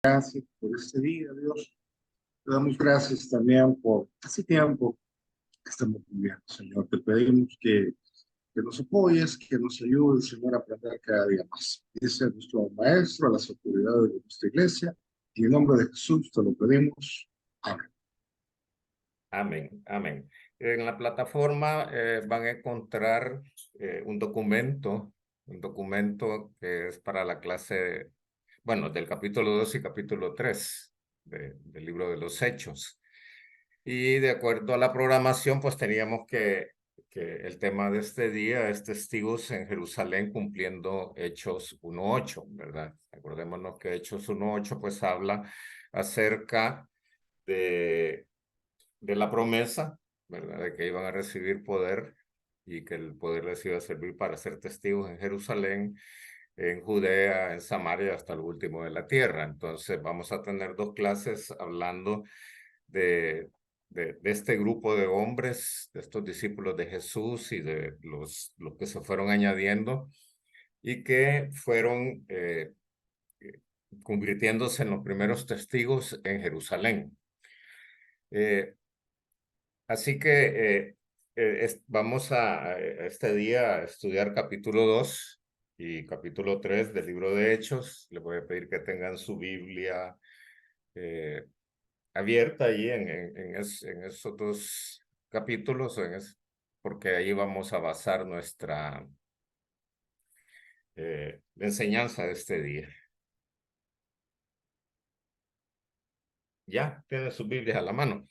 Gracias por este día, Dios. Te damos gracias también por este tiempo que estamos viviendo, Señor. Te pedimos que nos apoyes, que nos ayudes, Señor, a aprender cada día más. Ese es nuestro Maestro, a las autoridades de nuestra iglesia. Y en nombre de Jesús te lo pedimos. Amén. Amén, amén. En la plataforma van a encontrar un documento que es para la clase, bueno, del capítulo 2 y capítulo 3 del libro de los Hechos. Y de acuerdo a la programación, pues teníamos que el tema de este día es testigos en Jerusalén cumpliendo Hechos 1:8, ¿verdad? Acordémonos que Hechos 1:8 pues habla acerca de la promesa, ¿verdad? De que iban a recibir poder y que el poder les iba a servir para ser testigos en Jerusalén, en Judea, en Samaria, hasta el último de la tierra. Entonces vamos a tener dos clases hablando de este grupo de hombres, de estos discípulos de Jesús y de los que se fueron añadiendo y que fueron convirtiéndose en los primeros testigos en Jerusalén. Así que vamos a este día a estudiar capítulo 2 y capítulo 3 del libro de Hechos. Les voy a pedir que tengan su Biblia abierta ahí en esos dos capítulos, porque ahí vamos a basar nuestra enseñanza de este día. Ya, tienen sus Biblias a la mano.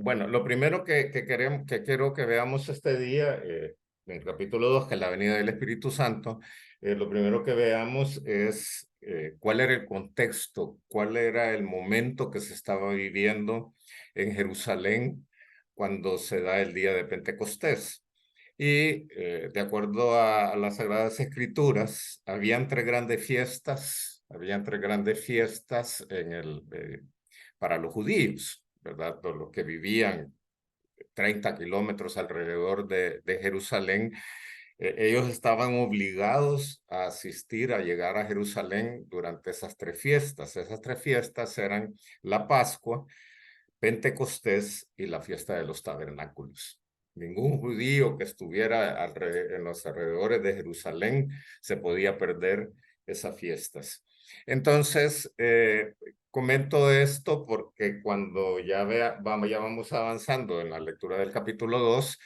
Bueno, lo primero que quiero que veamos este día, en el capítulo 2, que es la venida del Espíritu Santo, lo primero que veamos es cuál era el contexto, cuál era el momento que se estaba viviendo en Jerusalén cuando se da el día de Pentecostés. Y de acuerdo a las Sagradas Escrituras, habían tres grandes fiestas para los judíos, ¿verdad? Los que vivían 30 kilómetros alrededor de Jerusalén, ellos estaban obligados a asistir, a llegar a Jerusalén durante esas tres fiestas. Esas tres fiestas eran la Pascua, Pentecostés y la fiesta de los tabernáculos. Ningún judío que estuviera en los alrededores de Jerusalén se podía perder esas fiestas. Entonces, comento esto porque cuando ya vamos avanzando en la lectura del capítulo 2,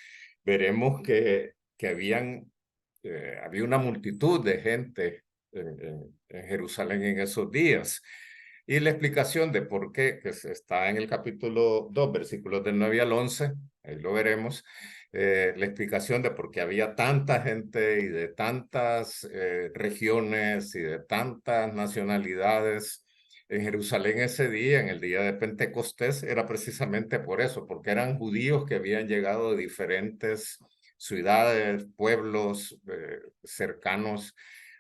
veremos que había una multitud de gente en Jerusalén en esos días. Y la explicación de por qué, que está en el capítulo 2, versículos del 9 al 11, ahí lo veremos, la explicación de por qué había tanta gente y de tantas regiones y de tantas nacionalidades en Jerusalén ese día, en el día de Pentecostés, era precisamente por eso, porque eran judíos que habían llegado de diferentes ciudades, pueblos cercanos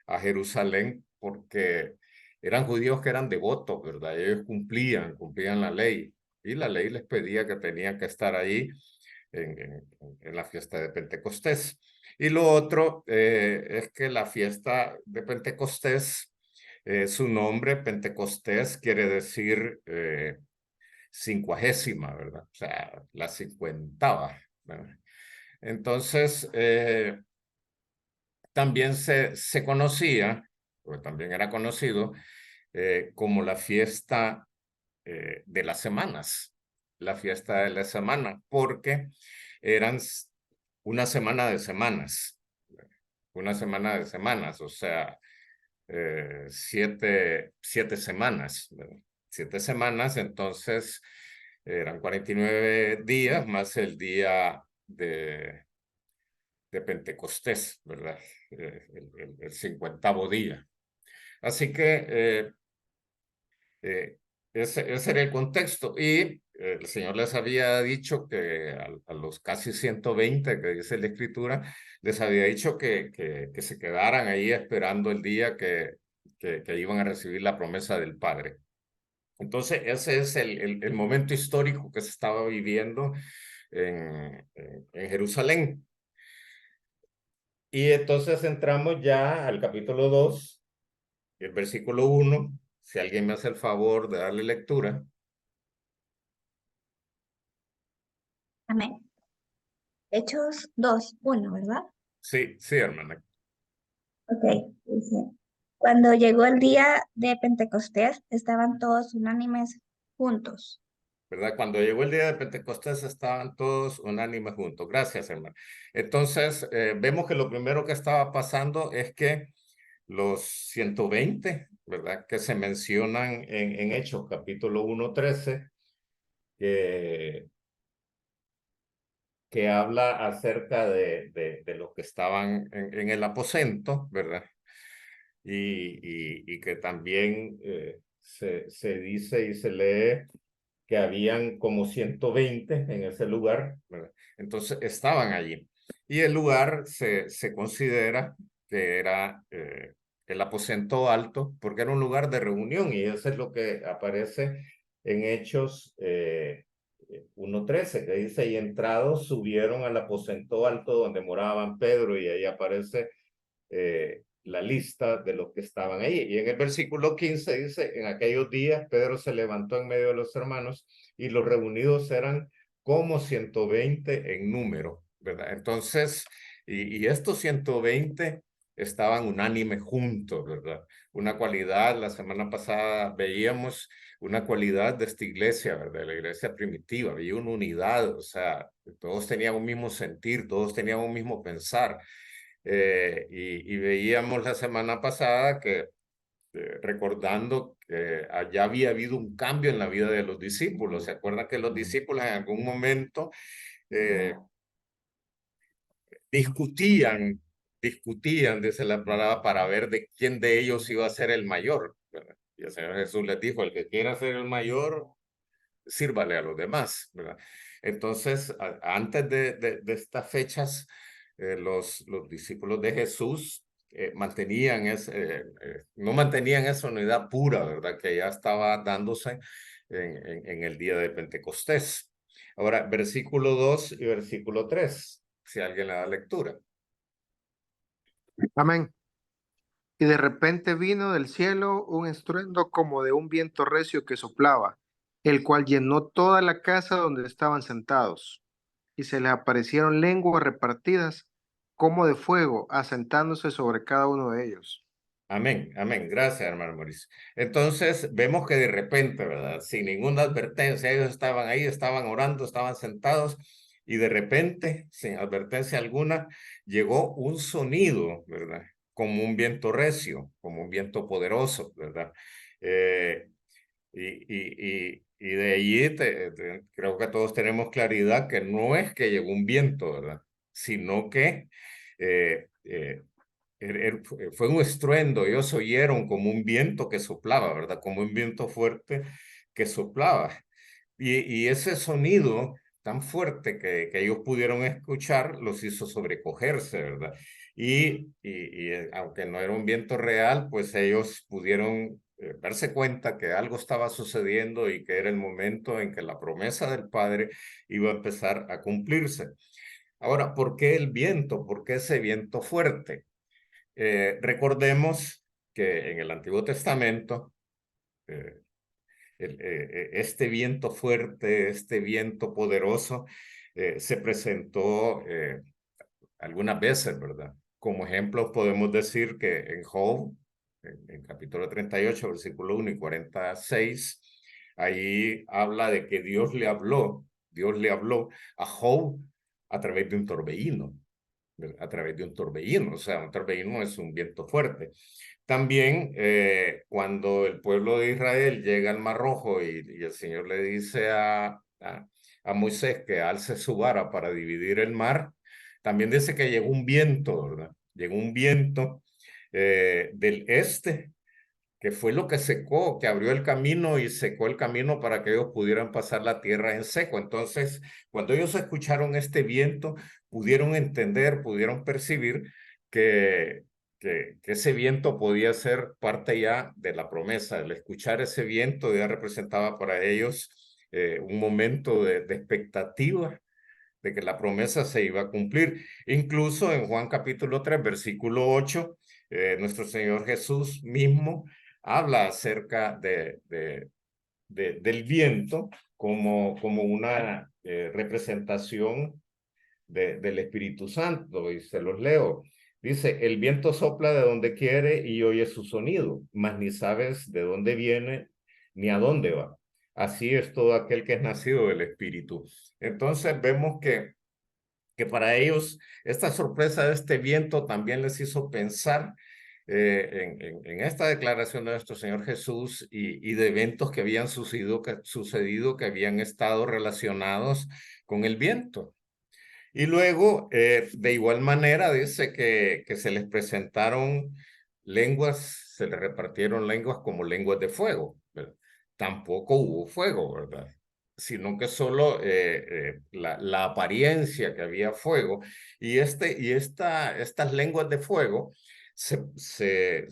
a Jerusalén, porque eran judíos que eran devotos, ¿verdad? Ellos cumplían la ley, y la ley les pedía que tenían que estar ahí en la fiesta de Pentecostés. Y lo otro es que la fiesta de Pentecostés, su nombre, Pentecostés, quiere decir cincuagésima, ¿verdad? O sea, la cincuentava, ¿verdad? Entonces, también se conocía, o también era conocido, como la fiesta de las semanas, la fiesta de la semana, porque eran una semana de semanas, o sea, 7 semanas, ¿verdad? 7 semanas, entonces eran 49 días más el día de Pentecostés, ¿verdad? El 50º día. Así que ese era el contexto. Y el Señor les había dicho que a los casi 120 que dice la Escritura, les había dicho que se quedaran ahí esperando el día que iban a recibir la promesa del Padre. Entonces, ese es el momento histórico que se estaba viviendo en Jerusalén. Y entonces entramos ya al capítulo 2, el versículo 1. Si alguien me hace el favor de darle lectura. Amén. Hechos 2:1, ¿verdad? Sí, sí, hermana. Ok, dice. Cuando llegó el día de Pentecostés, estaban todos unánimes juntos. ¿Verdad? Cuando llegó el día de Pentecostés estaban todos unánimes juntos. Gracias, hermano. Entonces, vemos que lo primero que estaba pasando es que los 120, ¿verdad? Que se mencionan en Hechos, capítulo 1:13, que habla acerca de los que estaban en el aposento, ¿verdad? Y que también se dice y se lee que habían como 120 en ese lugar, ¿verdad? Entonces estaban allí. Y el lugar se considera que era el aposento alto, porque era un lugar de reunión, y eso es lo que aparece en Hechos 1:13, que dice, y entrados subieron al aposento alto donde moraban Pedro, y ahí aparece la lista de los que estaban ahí. Y en el versículo 15 dice, en aquellos días Pedro se levantó en medio de los hermanos y los reunidos eran como 120 en número, ¿verdad? Entonces, y estos 120 estaban unánimes juntos, ¿verdad? Una cualidad, la semana pasada veíamos una cualidad de esta iglesia, ¿verdad? De la iglesia primitiva, había una unidad, o sea, todos tenían un mismo sentir, todos tenían un mismo pensar. Y veíamos la semana pasada que recordando que allá había habido un cambio en la vida de los discípulos. ¿Se acuerdan que los discípulos en algún momento eh, discutían, dice la palabra, para ver de quién de ellos iba a ser el mayor, ¿verdad? Y el Señor Jesús les dijo, el que quiera ser el mayor, sírvale a los demás, ¿verdad? Entonces, antes de estas fechas, los discípulos de Jesús no mantenían esa unidad pura, ¿verdad? Que ya estaba dándose en el día de Pentecostés. Ahora, versículo 2 y versículo 3, si alguien le da lectura. Amén. Y de repente vino del cielo un estruendo como de un viento recio que soplaba, el cual llenó toda la casa donde estaban sentados. Y se les aparecieron lenguas repartidas como de fuego, asentándose sobre cada uno de ellos. Amén, amén. Gracias, hermano Mauricio. Entonces, vemos que de repente, ¿verdad? Sin ninguna advertencia, ellos estaban ahí, estaban orando, estaban sentados, y de repente, sin advertencia alguna, llegó un sonido, ¿verdad? Como un viento recio, como un viento poderoso, ¿verdad? Eh, y de allí creo que todos tenemos claridad que no es que llegó un viento, ¿verdad? Sino que fue un estruendo, ellos oyeron como un viento que soplaba, ¿verdad? Como un viento fuerte que soplaba. Y ese sonido tan fuerte que ellos pudieron escuchar los hizo sobrecogerse, ¿verdad? Aunque no era un viento real, pues ellos pudieron darse cuenta que algo estaba sucediendo y que era el momento en que la promesa del Padre iba a empezar a cumplirse. Ahora, ¿por qué el viento? ¿Por qué ese viento fuerte? Recordemos que en el Antiguo Testamento, eh, este viento fuerte, este viento poderoso, se presentó algunas veces, ¿verdad? Como ejemplo, podemos decir que en Job, en capítulo 38, versículo 1 y 46, ahí habla de que Dios le habló a Job a través de un torbellino, a través de un torbellino, o sea, un torbellino es un viento fuerte. También cuando el pueblo de Israel llega al Mar Rojo y el Señor le dice a Moisés que alce su vara para dividir el mar, también dice que llegó un viento, ¿verdad? Llegó un viento del este, que fue lo que secó, que abrió el camino y secó el camino para que ellos pudieran pasar la tierra en seco. Entonces, cuando ellos escucharon este viento, pudieron entender, pudieron percibir que, que ese viento podía ser parte ya de la promesa. El escuchar ese viento ya representaba para ellos un momento de expectativa de que la promesa se iba a cumplir. Incluso en Juan capítulo 3, versículo 8, nuestro Señor Jesús mismo habla acerca del viento como una representación del Espíritu Santo, y se los leo. Dice, el viento sopla de donde quiere y oye su sonido, mas ni sabes de dónde viene ni a dónde va. Así es todo aquel que es nacido del Espíritu. Entonces vemos que para ellos esta sorpresa de este viento también les hizo pensar en esta declaración de nuestro Señor Jesús y de eventos que habían sucedido, que habían estado relacionados con el viento. Y luego, de igual manera, dice que se les presentaron lenguas, se les repartieron lenguas como lenguas de fuego, ¿verdad? Tampoco hubo fuego, ¿verdad? Sino que solo la apariencia que había fuego. Y estas lenguas de fuego se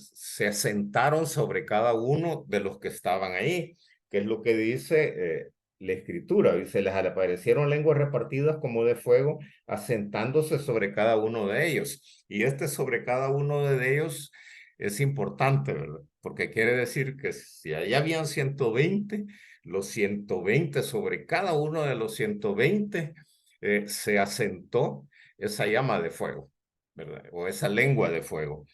asentaron sobre cada uno de los que estaban ahí, que es lo que dice la Escritura. Dice, les aparecieron lenguas repartidas como de fuego, asentándose sobre cada uno de ellos. Y sobre cada uno de ellos es importante, ¿verdad? Porque quiere decir que si allá habían 120, los 120 sobre cada uno de los 120 se asentó esa llama de fuego, ¿verdad? O esa lengua de fuego.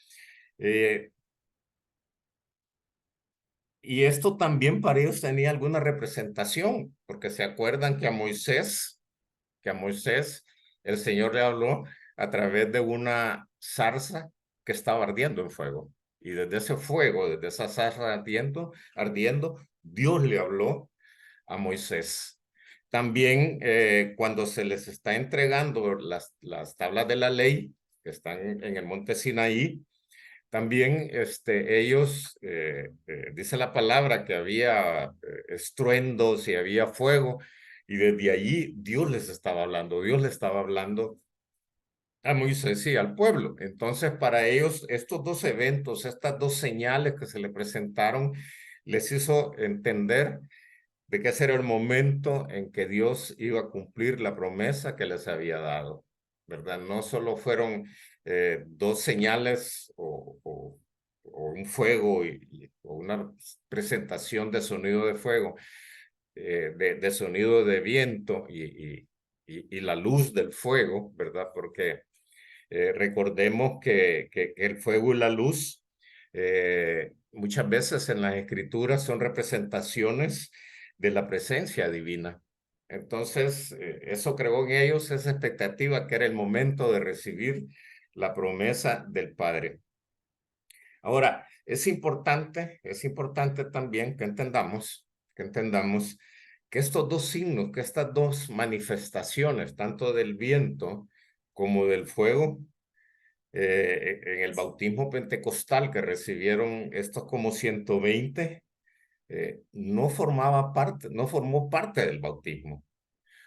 Y esto también para ellos tenía alguna representación, porque se acuerdan que a Moisés el Señor le habló a través de una zarza que estaba ardiendo en fuego. Y desde ese fuego, desde esa zarza ardiendo, Dios le habló a Moisés. También cuando se les está entregando las tablas de la ley, que están en el monte Sinaí, también ellos, dice la palabra que había estruendos y había fuego, y desde allí Dios les estaba hablando a Moisés y al pueblo. Entonces, para ellos, estos dos eventos, estas dos señales que se le presentaron, les hizo entender de que ese era el momento en que Dios iba a cumplir la promesa que les había dado, ¿verdad? No solo fueron dos señales o un fuego o una presentación de sonido de fuego, de sonido de viento y la luz del fuego, ¿verdad? Porque recordemos que el fuego y la luz muchas veces en las escrituras son representaciones de la presencia divina. Entonces, eso creó en ellos esa expectativa que era el momento de recibir la promesa del Padre. Ahora, es importante también que entendamos que estos dos signos, que estas dos manifestaciones, tanto del viento como del fuego, en el bautismo pentecostal que recibieron estos como 120, no formó parte del bautismo,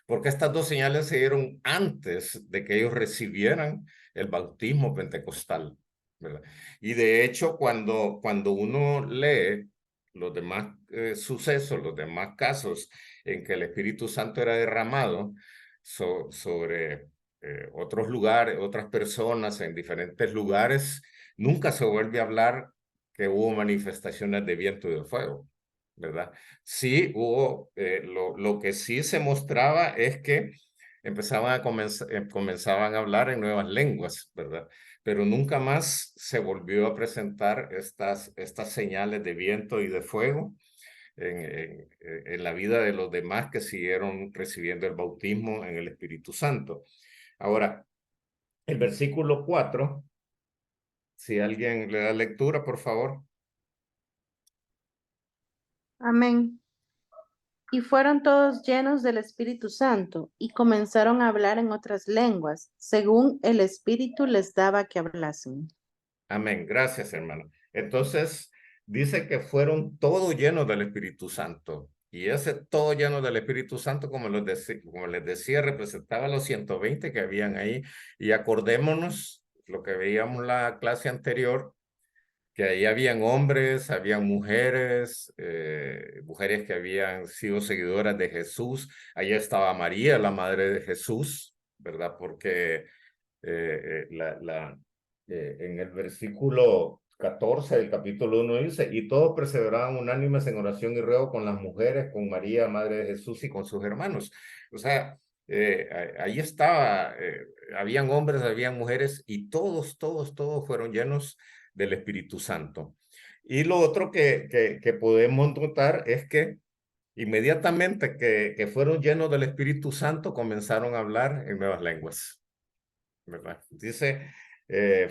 porque estas dos señales se dieron antes de que ellos recibieran el bautismo pentecostal, ¿verdad? Y de hecho, cuando uno lee los demás sucesos, los demás casos en que el Espíritu Santo era derramado sobre otros lugares, otras personas en diferentes lugares, nunca se vuelve a hablar que hubo manifestaciones de viento y de fuego, ¿verdad? Sí hubo, lo que sí se mostraba es que comenzaban a hablar en nuevas lenguas, ¿verdad? Pero nunca más se volvió a presentar estas señales de viento y de fuego en la vida de los demás que siguieron recibiendo el bautismo en el Espíritu Santo. Ahora, el versículo 4, si alguien le da lectura, por favor. Amén. Y fueron todos llenos del Espíritu Santo y comenzaron a hablar en otras lenguas, según el Espíritu les daba que hablasen. Amén. Gracias, hermano. Entonces, dice que fueron todos llenos del Espíritu Santo. Y ese todo lleno del Espíritu Santo, como les decía, representaba a los 120 que habían ahí. Y acordémonos lo que veíamos la clase anterior, que ahí habían hombres, habían mujeres, mujeres que habían sido seguidoras de Jesús. Allí estaba María, la madre de Jesús, ¿verdad? Porque en el versículo 14 del capítulo 1 dice, y todos perseveraban unánimes en oración y ruego con las mujeres, con María, Madre de Jesús, y con sus hermanos. O sea, ahí estaba, habían hombres, habían mujeres, y todos fueron llenos del Espíritu Santo. Y lo otro que podemos notar es que inmediatamente que fueron llenos del Espíritu Santo, comenzaron a hablar en nuevas lenguas, ¿verdad? Dice,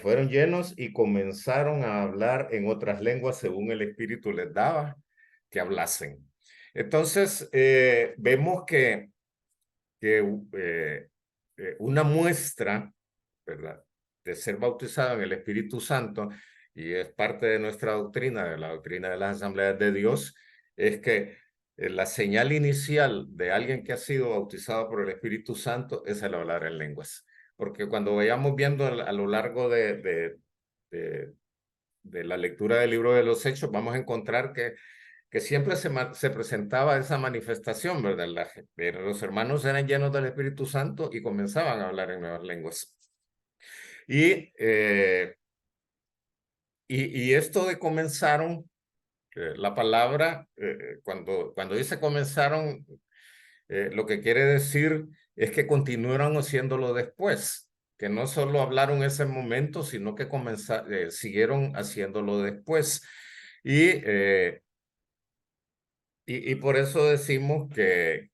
fueron llenos y comenzaron a hablar en otras lenguas según el Espíritu les daba que hablasen. Entonces, vemos que una muestra, ¿verdad?, de ser bautizado en el Espíritu Santo, y es parte de nuestra doctrina, de la doctrina de las asambleas de Dios, es que la señal inicial de alguien que ha sido bautizado por el Espíritu Santo es el hablar en lenguas. Porque cuando vayamos viendo a lo largo de la lectura del libro de los Hechos, vamos a encontrar que siempre se presentaba esa manifestación, ¿verdad? Los hermanos eran llenos del Espíritu Santo y comenzaban a hablar en nuevas lenguas. Y esto de comenzaron, la palabra, cuando dice comenzaron, lo que quiere decir es que continuaron haciéndolo después, que no solo hablaron ese momento, sino que siguieron haciéndolo después. Y por eso decimos que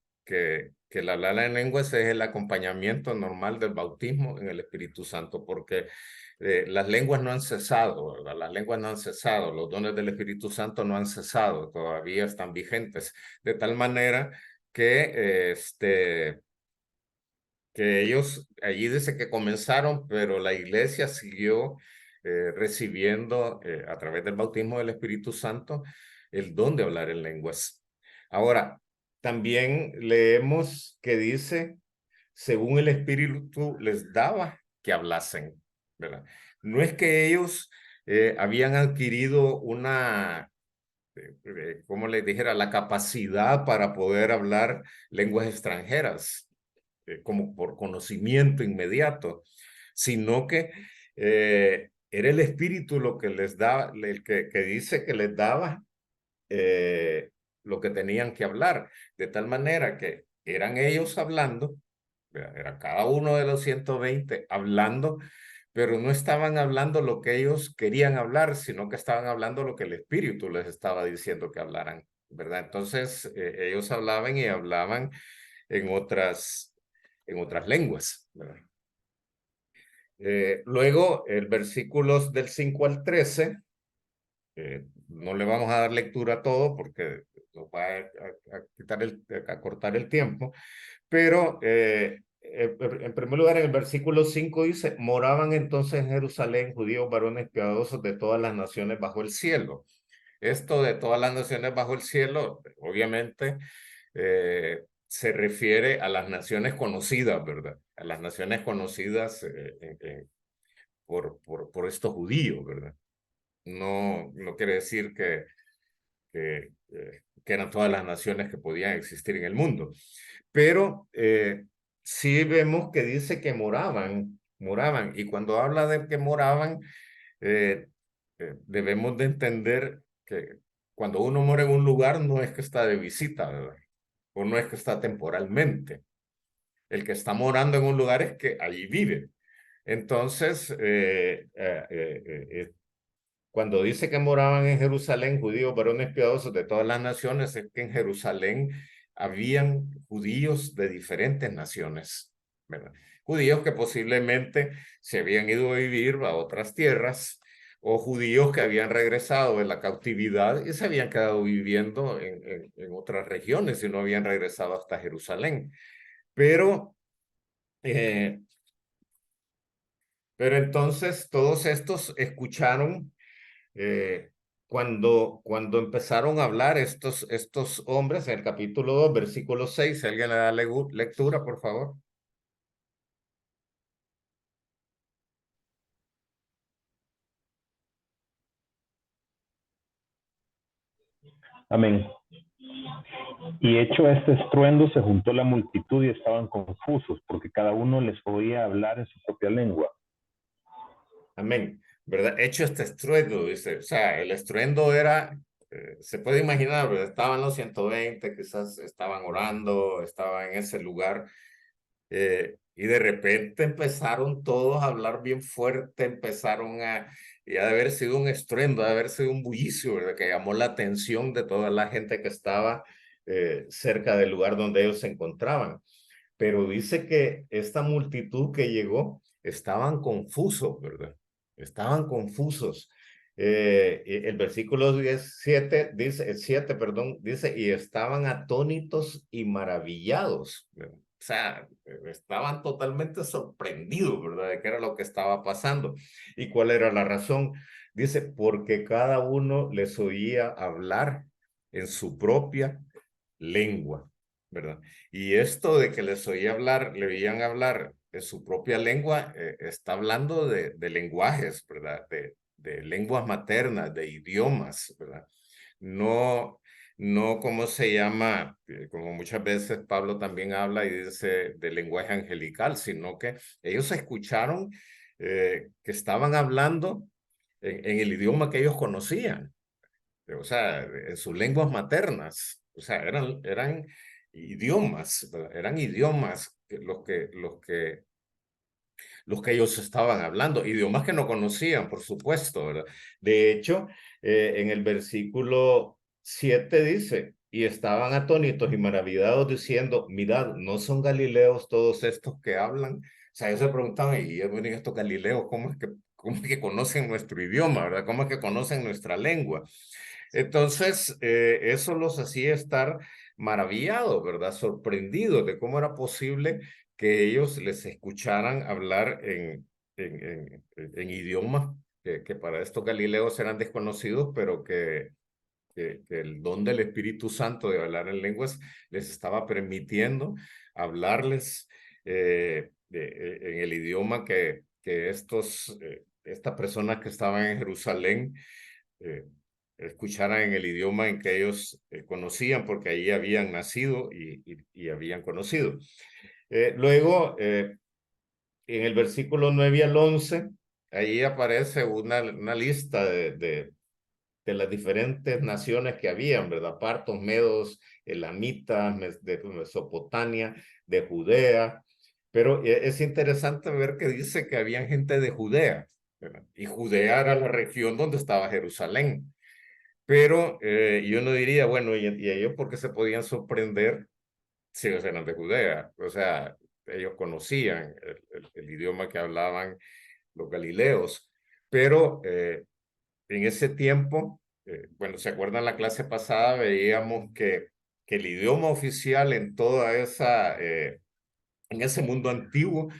el hablar en lenguas es el acompañamiento normal del bautismo en el Espíritu Santo, porque las lenguas no han cesado, ¿verdad? Las lenguas no han cesado, los dones del Espíritu Santo no han cesado, todavía están vigentes, de tal manera que ellos, allí dice que comenzaron, pero la iglesia siguió recibiendo a través del bautismo del Espíritu Santo el don de hablar en lenguas. Ahora, también leemos que dice, según el Espíritu les daba que hablasen, ¿verdad? No es que ellos habían adquirido como les dijera, la capacidad para poder hablar lenguas extranjeras, como por conocimiento inmediato, sino que era el Espíritu lo que les daba, el que dice que les daba lo que tenían que hablar, de tal manera que eran ellos hablando, era cada uno de los 120 hablando, pero no estaban hablando lo que ellos querían hablar, sino que estaban hablando lo que el Espíritu les estaba diciendo que hablaran, ¿verdad? Entonces ellos hablaban y hablaban en otras lenguas, ¿verdad? Luego, el versículos del 5 al 13, no le vamos a dar lectura a todo porque nos va a cortar el tiempo, pero en primer lugar, en el versículo 5 dice, moraban entonces en Jerusalén judíos varones piadosos de todas las naciones bajo el cielo. Esto de todas las naciones bajo el cielo, obviamente, se refiere a las naciones conocidas, ¿verdad? A las naciones conocidas por estos judíos, ¿verdad? No quiere decir que eran todas las naciones que podían existir en el mundo. Pero sí vemos que dice que moraban. Y cuando habla de que moraban, debemos de entender que cuando uno mora en un lugar no es que está de visita, ¿verdad? O no es que está temporalmente. El que está morando en un lugar es que allí vive. Entonces, cuando dice que moraban en Jerusalén judíos varones piadosos de todas las naciones, es que en Jerusalén habían judíos de diferentes naciones, ¿verdad? Judíos que posiblemente se habían ido a vivir a otras tierras, o judíos que habían regresado de la cautividad y se habían quedado viviendo en otras regiones y no habían regresado hasta Jerusalén. Pero entonces todos estos escucharon cuando empezaron a hablar estos hombres en el capítulo 2, versículo 6, si alguien le da lectura, por favor. Amén. Y hecho este estruendo, se juntó la multitud y estaban confusos, porque cada uno les oía hablar en su propia lengua. Amén. ¿Verdad? Hecho este estruendo, dice. O sea, el estruendo era, se puede imaginar, ¿verdad? Estaban los 120, quizás estaban orando, estaban en ese lugar. Y de repente empezaron todos a hablar bien fuerte, empezaron y ha de haber sido un estruendo, ha de haber sido un bullicio, ¿verdad? Que llamó la atención de toda la gente que estaba cerca del lugar donde ellos se encontraban. Pero dice que esta multitud que llegó estaban confusos, ¿verdad? Estaban confusos. El versículo 17 dice, el 7, perdón, dice, y estaban atónitos y maravillados, ¿verdad? O sea, estaban totalmente sorprendidos, ¿verdad? De qué era lo que estaba pasando. ¿Y cuál era la razón? Dice, porque cada uno les oía hablar en su propia lengua, ¿verdad? Y esto de que les oía hablar, le oían hablar en su propia lengua, está hablando de lenguajes, ¿verdad? De lenguas maternas, de idiomas, ¿verdad? No, no, ¿cómo se llama? Como muchas veces Pablo también habla y dice de lenguaje angelical, sino que ellos escucharon que estaban hablando en el idioma que ellos conocían, o sea, en sus lenguas maternas, o sea, eran idiomas, ¿verdad? Eran idiomas los que ellos estaban hablando, idiomas que no conocían, por supuesto, ¿verdad? De hecho, en el versículo 7 dice, y estaban atónitos y maravillados diciendo, mirad, ¿no son galileos todos estos que hablan? O sea, ellos se preguntaban, y estos galileos, cómo es que conocen nuestro idioma, ¿verdad? ¿Cómo es que conocen nuestra lengua? Entonces, eso los hacía estar maravillados, ¿verdad? Sorprendidos de cómo era posible que ellos les escucharan hablar en idiomas que para estos galileos eran desconocidos, pero que el don del Espíritu Santo de hablar en lenguas les estaba permitiendo hablarles en el idioma que estas personas que estaban en Jerusalén eh, escucharan en el idioma en que ellos conocían, porque ahí habían nacido y habían conocido. Luego, en el versículo 9 al 11, ahí aparece una lista de las diferentes naciones que habían, ¿verdad? Partos, medos, elamitas, de Mesopotamia, de Judea. Pero es interesante ver que dice que habían gente de Judea, ¿verdad? Y Judea era la región donde estaba Jerusalén. Pero yo no diría, bueno, ¿y ellos por qué se podían sorprender si ellos eran de Judea? O sea, ellos conocían el idioma que hablaban los galileos, pero en ese tiempo, bueno, ¿se acuerdan la clase pasada? Veíamos que el idioma oficial en toda en ese mundo antiguo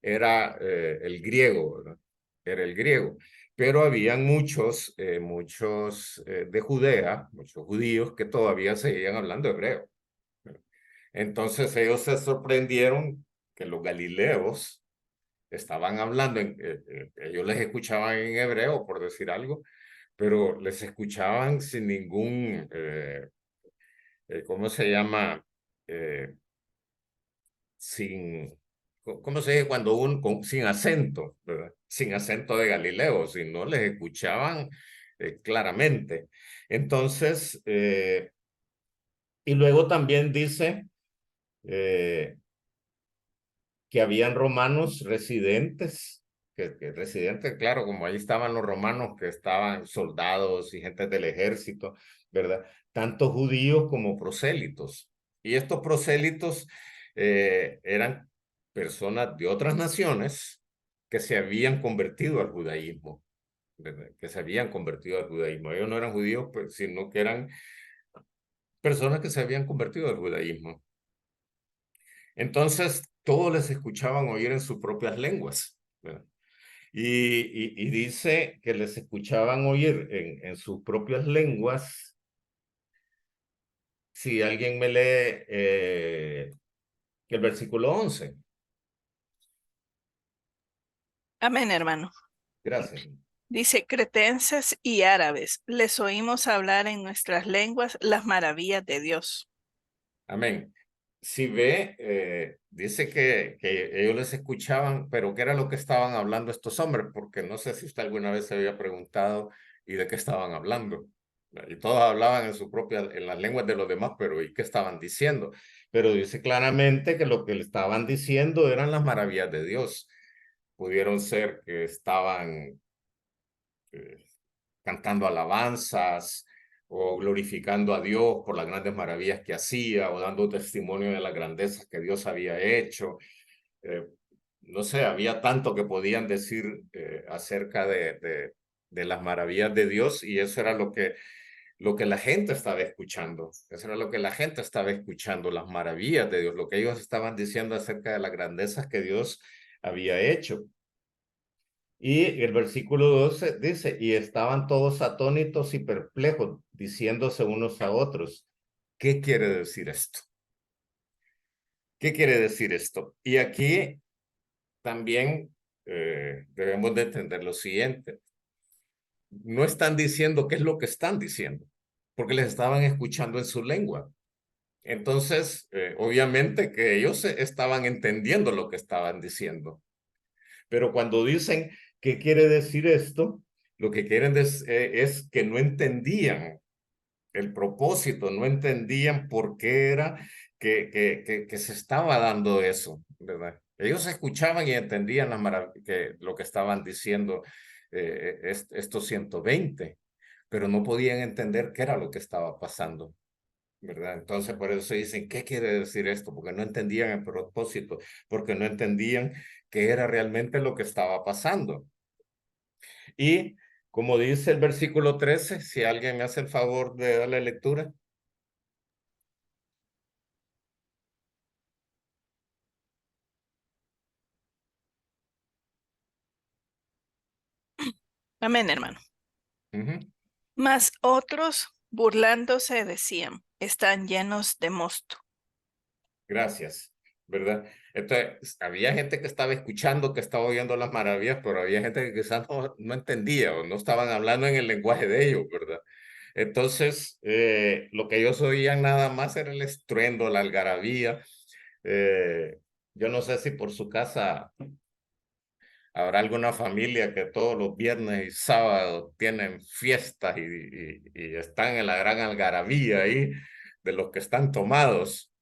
era el griego, ¿verdad? Era el griego. Pero habían muchos de Judea, muchos judíos que todavía seguían hablando hebreo, ¿verdad? Entonces ellos se sorprendieron que los galileos estaban hablando, ellos les escuchaban en hebreo, por decir algo, pero les escuchaban sin ningún, ¿cómo se llama? Eh, sin, ¿cómo se dice cuando sin acento, ¿verdad? Sin acento de Galileo, sino les escuchaban claramente. Entonces, y luego también dice que habían romanos residentes, residentes, claro, como ahí estaban los romanos, que estaban soldados y gente del ejército, ¿verdad? Tanto judíos como prosélitos. Y estos prosélitos eran personas de otras naciones que se habían convertido al judaísmo, ¿verdad? Que se habían convertido al judaísmo. Ellos no eran judíos, pues, sino que eran personas que se habían convertido al judaísmo. Entonces, todos les escuchaban oír en sus propias lenguas, ¿verdad? Y dice que les escuchaban oír en sus propias lenguas. Si alguien me lee el versículo 11. Amén, hermano. Gracias. Dice, cretenses y árabes, les oímos hablar en nuestras lenguas las maravillas de Dios. Amén. Si ve, dice que ellos les escuchaban, pero ¿qué era lo que estaban hablando estos hombres? Porque no sé si usted alguna vez se había preguntado y de qué estaban hablando. Y todos hablaban en su propia, en las lenguas de los demás, pero ¿y qué estaban diciendo? Pero dice claramente que lo que le estaban diciendo eran las maravillas de Dios. Pudieron ser que estaban eh, cantando alabanzas o glorificando a Dios por las grandes maravillas que hacía o dando testimonio de las grandezas que Dios había hecho. No sé, había tanto que podían decir acerca de las maravillas de Dios y eso era lo que la gente estaba escuchando. Eso era lo que la gente estaba escuchando, las maravillas de Dios, lo que ellos estaban diciendo acerca de las grandezas que Dios había hecho. Y el versículo 12 dice, y estaban todos atónitos y perplejos, diciéndose unos a otros, ¿qué quiere decir esto? ¿Qué quiere decir esto? Y aquí también debemos de entender lo siguiente. No están diciendo qué es lo que están diciendo, porque les estaban escuchando en su lengua. Entonces, obviamente que ellos estaban entendiendo lo que estaban diciendo. Pero cuando dicen qué quiere decir esto, lo que quieren es que no entendían el propósito, no entendían por qué era que se estaba dando eso, ¿verdad? Ellos escuchaban y entendían lo que estaban diciendo estos 120, pero no podían entender qué era lo que estaba pasando, ¿verdad? Entonces, por eso dicen, ¿qué quiere decir esto? Porque no entendían el propósito, porque no entendían qué era realmente lo que estaba pasando. Y como dice el versículo 13, si alguien me hace el favor de darle lectura. Amén, hermano. Uh-huh. Mas otros, burlándose, decían, están llenos de mosto. Gracias, ¿verdad? Entonces, había gente que estaba escuchando, que estaba oyendo las maravillas, pero había gente que quizás no entendía o no estaban hablando en el lenguaje de ellos, ¿verdad? Entonces, lo que ellos oían nada más era el estruendo, la algarabía. Yo no sé si por su casa habrá alguna familia que todos los viernes y sábados tienen fiestas y están en la gran algarabía ahí de los que están tomados,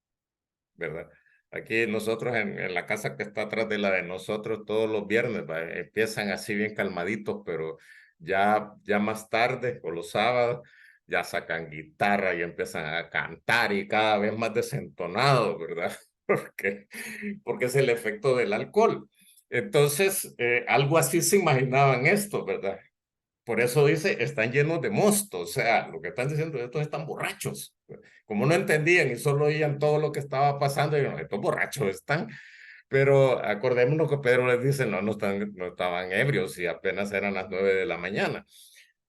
¿verdad? Aquí nosotros en la casa que está atrás de la de nosotros todos los viernes empiezan así bien calmaditos, pero ya más tarde o los sábados ya sacan guitarra y empiezan a cantar y cada vez más desentonados, ¿verdad? Porque es el efecto del alcohol. Entonces, algo así se imaginaban esto, ¿verdad? Por eso dice, están llenos de mosto, o sea, lo que están diciendo, estos están borrachos. Como no entendían y solo oían todo lo que estaba pasando, y estos borrachos están. Pero acordémonos que Pedro les dice, no estaban ebrios y apenas eran las 9 de la mañana.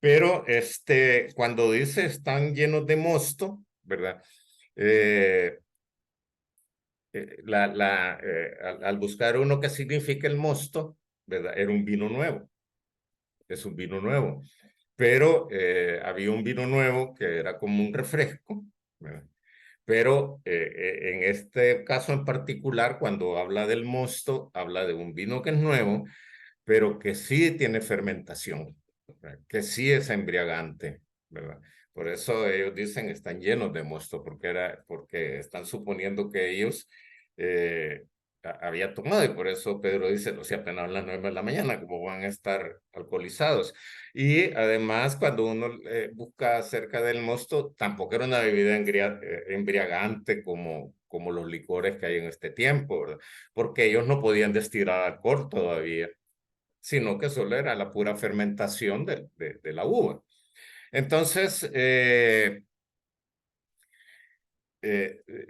Pero cuando dice están llenos de mosto, ¿verdad? Al buscar uno que significa el mosto, ¿verdad? Era un vino nuevo. Es un vino nuevo. Pero había un vino nuevo que era como un refresco, ¿verdad? Pero en este caso en particular, cuando habla del mosto, habla de un vino que es nuevo, pero que sí tiene fermentación, ¿verdad? Que sí es embriagante, ¿verdad? Por eso ellos dicen están llenos de mosto, porque están suponiendo que ellos había tomado, y por eso Pedro dice, no sé, apenas a las 9 de la mañana, como van a estar alcoholizados. Y además, cuando uno busca acerca del mosto, tampoco era una bebida embriagante como los licores que hay en este tiempo, ¿verdad? Porque ellos no podían destilar alcohol todavía, sino que solo era la pura fermentación de la uva. Entonces,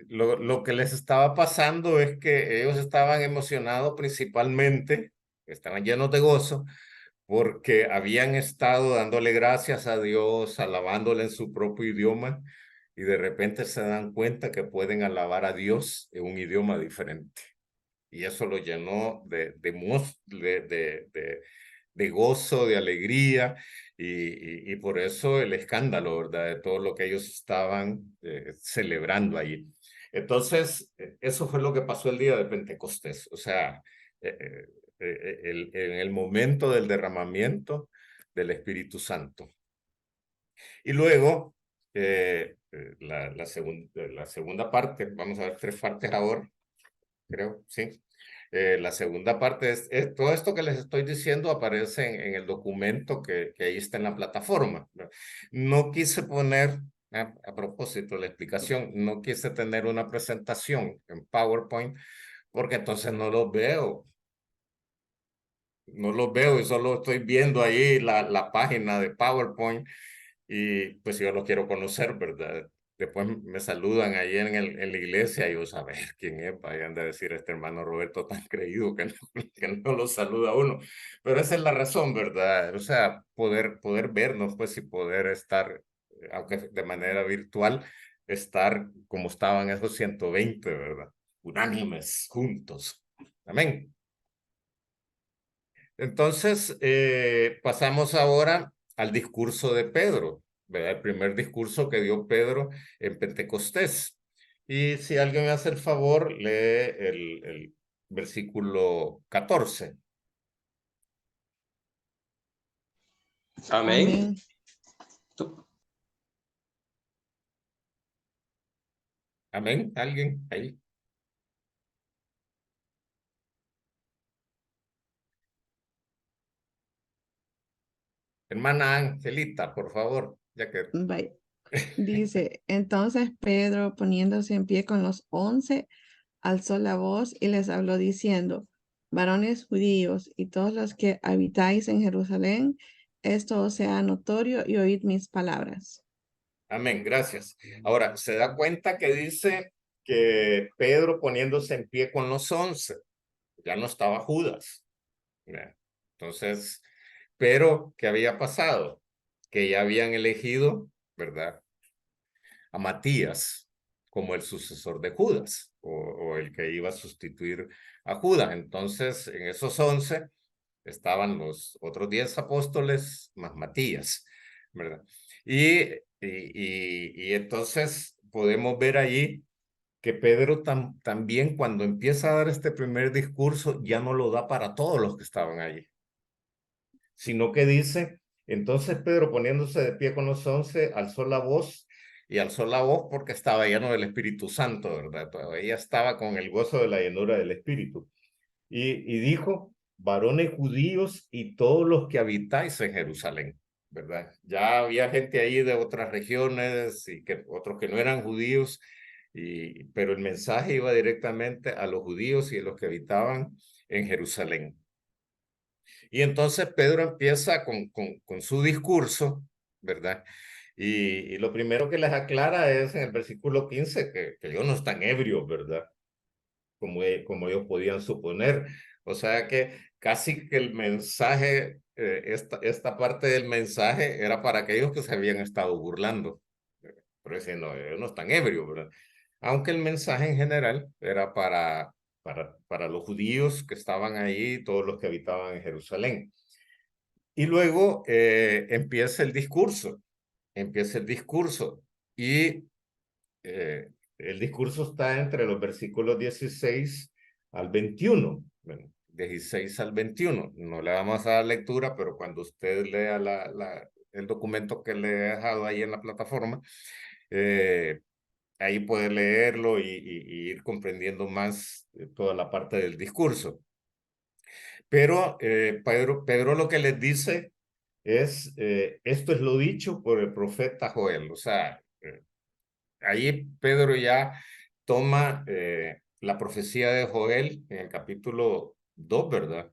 lo que les estaba pasando es que ellos estaban emocionados principalmente, estaban llenos de gozo, porque habían estado dándole gracias a Dios, alabándole en su propio idioma, y de repente se dan cuenta que pueden alabar a Dios en un idioma diferente. Y eso lo llenó de gozo, de alegría, y por eso el escándalo, ¿verdad? De todo lo que ellos estaban celebrando allí. Entonces, eso fue lo que pasó el día de Pentecostés. O sea, en el momento del derramamiento del Espíritu Santo. Y luego, la segunda parte, vamos a ver 3 partes ahora, creo, sí. La segunda parte es todo esto que les estoy diciendo aparece en el documento que ahí está en la plataforma. No quise poner, a propósito de la explicación, no quise tener una presentación en PowerPoint porque entonces no los veo. No los veo y solo estoy viendo ahí la página de PowerPoint y pues yo los quiero conocer, ¿verdad? Después me saludan ahí en la iglesia y yo saber quién es, vayan a decir este hermano Roberto tan creído que no lo saluda a uno. Pero esa es la razón, ¿verdad? O sea, poder vernos pues y poder estar, aunque de manera virtual, estar como estaban esos 120, ¿verdad? Unánimes, juntos. Amén. Entonces, pasamos ahora al discurso de Pedro, ¿verdad? El primer discurso que dio Pedro en Pentecostés. Y si alguien me hace el favor, lee el versículo 14. Amén. Amén. Amén. ¿Alguien ahí? Hermana Angelita, por favor, ya que... Vaya. Dice, entonces Pedro, poniéndose en pie con los 11, alzó la voz y les habló diciendo, varones judíos y todos los que habitáis en Jerusalén, esto os sea notorio y oíd mis palabras. Amén, gracias. Ahora, se da cuenta que dice que Pedro poniéndose en pie con los 11, ya no estaba Judas. Entonces, pero ¿qué había pasado? Que ya habían elegido, ¿verdad? A Matías como el sucesor de Judas o el que iba a sustituir a Judas. Entonces, en esos 11 estaban los otros 10 apóstoles más Matías, ¿verdad? Y entonces podemos ver allí que Pedro también cuando empieza a dar este primer discurso ya no lo da para todos los que estaban allí, sino que dice, entonces Pedro poniéndose de pie con los 11, alzó la voz porque estaba lleno del Espíritu Santo, ¿verdad? Todavía estaba con el gozo de la llenura del Espíritu. Y dijo, varones judíos y todos los que habitáis en Jerusalén, ¿verdad? Ya había gente ahí de otras regiones y que otros que no eran judíos, pero el mensaje iba directamente a los judíos y a los que habitaban en Jerusalén. Y entonces Pedro empieza con su discurso, ¿verdad? Y lo primero que les aclara es en el versículo 15 que ellos no están ebrios, ¿verdad? Como ellos podían suponer. O sea que casi que el mensaje, esta parte del mensaje era para aquellos que se habían estado burlando. Pero diciendo, ellos no están ebrios, ¿verdad? Aunque el mensaje en general era para los judíos que estaban ahí, todos los que habitaban en Jerusalén. Y luego empieza el discurso, y el discurso está entre los versículos 16 al 21. Bueno, 16 al 21. No le vamos a dar lectura, pero cuando usted lea el documento que le he dejado ahí en la plataforma, ahí puede leerlo y ir comprendiendo más toda la parte del discurso. Pero Pedro lo que les dice es, esto es lo dicho por el profeta Joel. O sea, ahí Pedro ya toma la profecía de Joel en el capítulo 2, ¿verdad?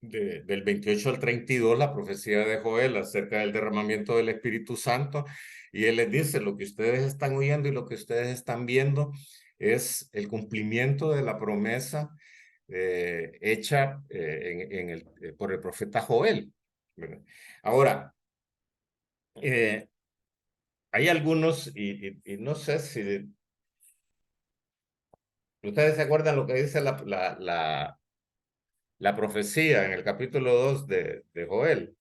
Del 28 al 32, la profecía de Joel acerca del derramamiento del Espíritu Santo. Y él les dice, lo que ustedes están oyendo y lo que ustedes están viendo es el cumplimiento de la promesa hecha por el profeta Joel, ¿verdad? Ahora, hay algunos, y no sé si ustedes se acuerdan lo que dice la profecía en el capítulo 2 de Joel.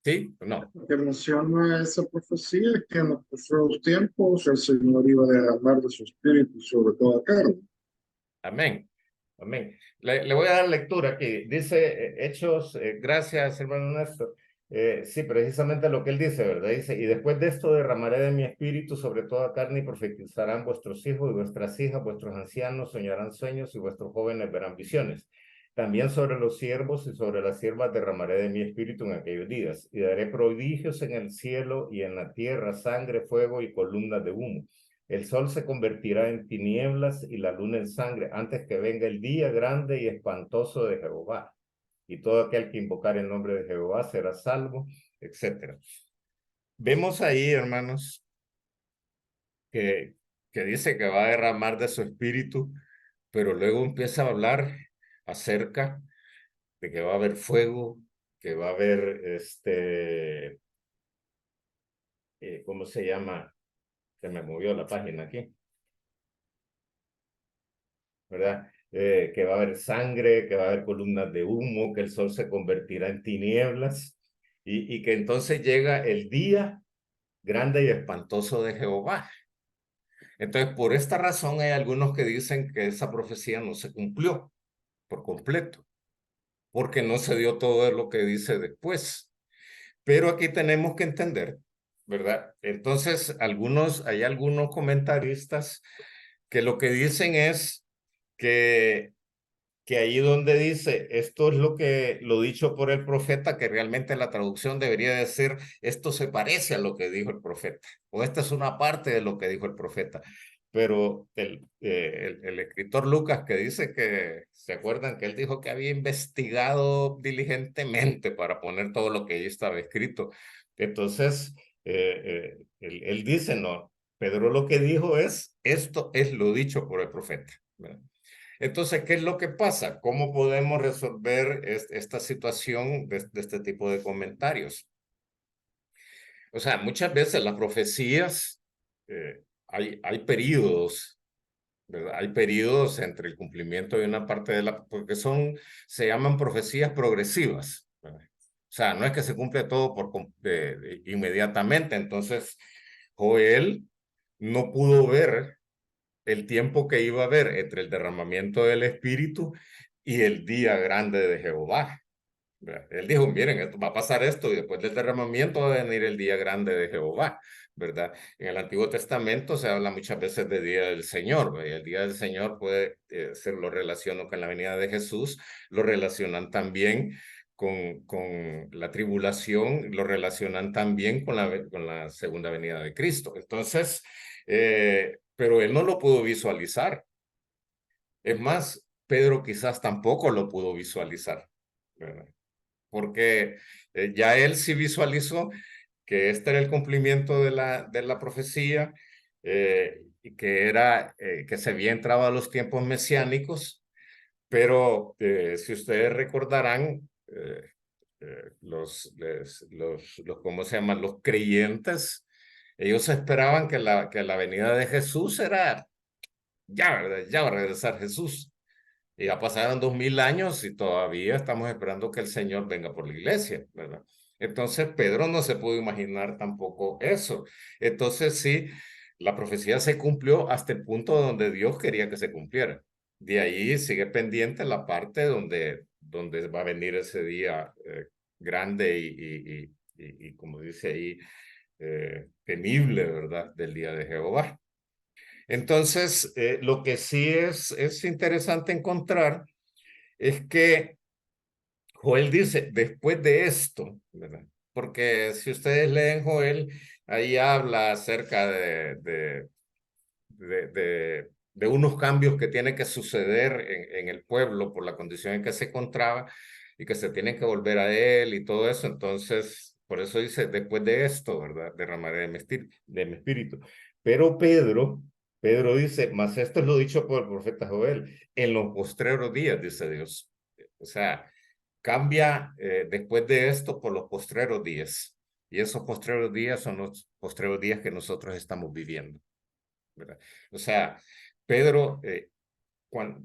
¿Sí? No. Lo que menciona esa profecía es que en los postreros tiempos el Señor iba a derramar de su espíritu sobre toda carne. Amén. Amén. Le voy a dar lectura aquí. Dice Hechos, gracias hermano Néstor. Sí, precisamente lo que él dice, ¿verdad? Dice, y después de esto derramaré de mi espíritu sobre toda carne y profetizarán vuestros hijos y vuestras hijas, vuestros ancianos soñarán sueños y vuestros jóvenes verán visiones. También sobre los siervos y sobre las siervas derramaré de mi espíritu en aquellos días y daré prodigios en el cielo y en la tierra, sangre, fuego y columnas de humo. El sol se convertirá en tinieblas y la luna en sangre antes que venga el día grande y espantoso de Jehová. Y todo aquel que invocar el nombre de Jehová será salvo, etc. Vemos ahí, hermanos, que dice que va a derramar de su espíritu, pero luego empieza a hablar acerca de que va a haber fuego, que va a haber, ¿cómo se llama? Se me movió la página aquí. ¿Verdad? Que va a haber sangre, que va a haber columnas de humo, que el sol se convertirá en tinieblas y que entonces llega el día grande y espantoso de Jehová. Entonces, por esta razón hay algunos que dicen que esa profecía no se cumplió por completo, porque no se dio todo lo que dice después. Pero aquí tenemos que entender, ¿verdad? Entonces, hay algunos comentaristas que lo que dicen es que ahí donde dice, esto es lo dicho por el profeta, que realmente la traducción debería decir, esto se parece a lo que dijo el profeta, o esta es una parte de lo que dijo el profeta. Pero el escritor Lucas, que dice que, ¿se acuerdan que él dijo que había investigado diligentemente para poner todo lo que ahí estaba escrito? Entonces, él dice, no, Pedro lo que dijo es, esto es lo dicho por el profeta, ¿verdad? Entonces, ¿qué es lo que pasa? ¿Cómo podemos resolver esta situación de este tipo de comentarios? O sea, muchas veces las profecías, hay periodos, ¿verdad? Hay periodos entre el cumplimiento de una parte de porque se llaman profecías progresivas, ¿verdad? O sea, no es que se cumple todo inmediatamente. Entonces, Joel no pudo ver el tiempo que iba a haber entre el derramamiento del Espíritu y el día grande de Jehová. Él dijo, miren, esto, va a pasar esto y después del derramamiento va a venir el día grande de Jehová, ¿verdad? En el Antiguo Testamento se habla muchas veces de día del Señor, ¿verdad? Y el día del Señor puede ser, lo relaciono con la venida de Jesús, lo relacionan también con la tribulación, lo relacionan también con la segunda venida de Cristo. Entonces, pero él no lo pudo visualizar. Es más, Pedro quizás tampoco lo pudo visualizar, ¿verdad? Porque ya él sí visualizó que este era el cumplimiento de la profecía y que se había entrado a los tiempos mesiánicos, pero si ustedes recordarán, ¿cómo se llaman? Los creyentes, ellos esperaban que la venida de Jesús era ya, ¿verdad? Ya va a regresar Jesús. Y ya pasaron 2000 años y todavía estamos esperando que el Señor venga por la iglesia, ¿verdad? Entonces Pedro no se pudo imaginar tampoco eso. Entonces sí, la profecía se cumplió hasta el punto donde Dios quería que se cumpliera. De ahí sigue pendiente la parte donde va a venir ese día grande y como dice ahí, temible, ¿verdad? Del día de Jehová. Entonces, lo que sí es interesante encontrar es que Joel dice, después de esto, ¿verdad? Porque si ustedes leen Joel, ahí habla acerca de unos cambios que tienen que suceder en el pueblo por la condición en que se encontraba y que se tienen que volver a él y todo eso. Entonces, por eso dice, después de esto, ¿verdad? Derramaré de mi espíritu. Pero Pedro dice, mas esto es lo dicho por el profeta Joel, en los postreros días, dice Dios. O sea, cambia después de esto por los postreros días. Y esos postreros días son los postreros días que nosotros estamos viviendo, ¿verdad? O sea, Pedro,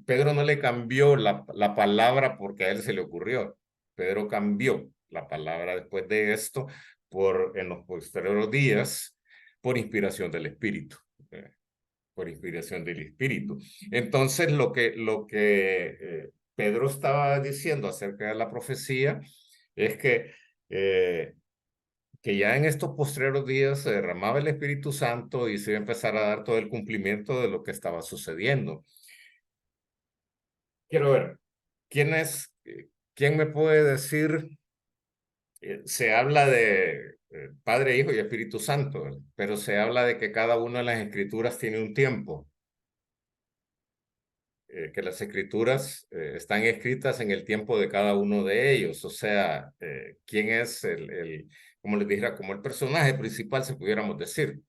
Pedro no le cambió la palabra porque a él se le ocurrió. Pedro cambió la palabra después de esto en los posteriores días por inspiración del Espíritu. Por inspiración del Espíritu. Entonces, lo que Pedro estaba diciendo acerca de la profecía es que ya en estos postreros días se derramaba el Espíritu Santo y se iba a empezar a dar todo el cumplimiento de lo que estaba sucediendo. Quiero ver, ¿quién me puede decir? Se habla de Padre, Hijo y Espíritu Santo, pero se habla de que cada una de las escrituras tiene un tiempo. Que las escrituras están escritas en el tiempo de cada uno de ellos. O sea, ¿quién es como les dijera, como el personaje principal, si pudiéramos decir?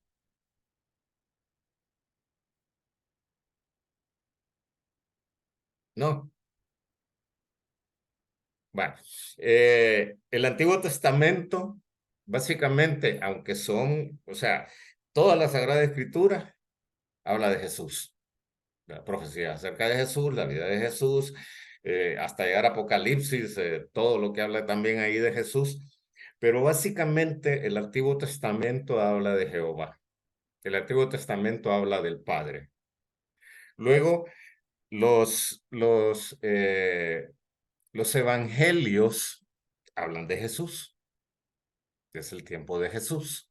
¿No? Bueno, el Antiguo Testamento, básicamente, aunque son, o sea, toda la Sagrada Escritura habla de Jesús. La profecía acerca de Jesús, la vida de Jesús, hasta llegar a Apocalipsis, todo lo que habla también ahí de Jesús. Pero básicamente el Antiguo Testamento habla de Jehová. El Antiguo Testamento habla del Padre. Luego, los evangelios hablan de Jesús. Es el tiempo de Jesús.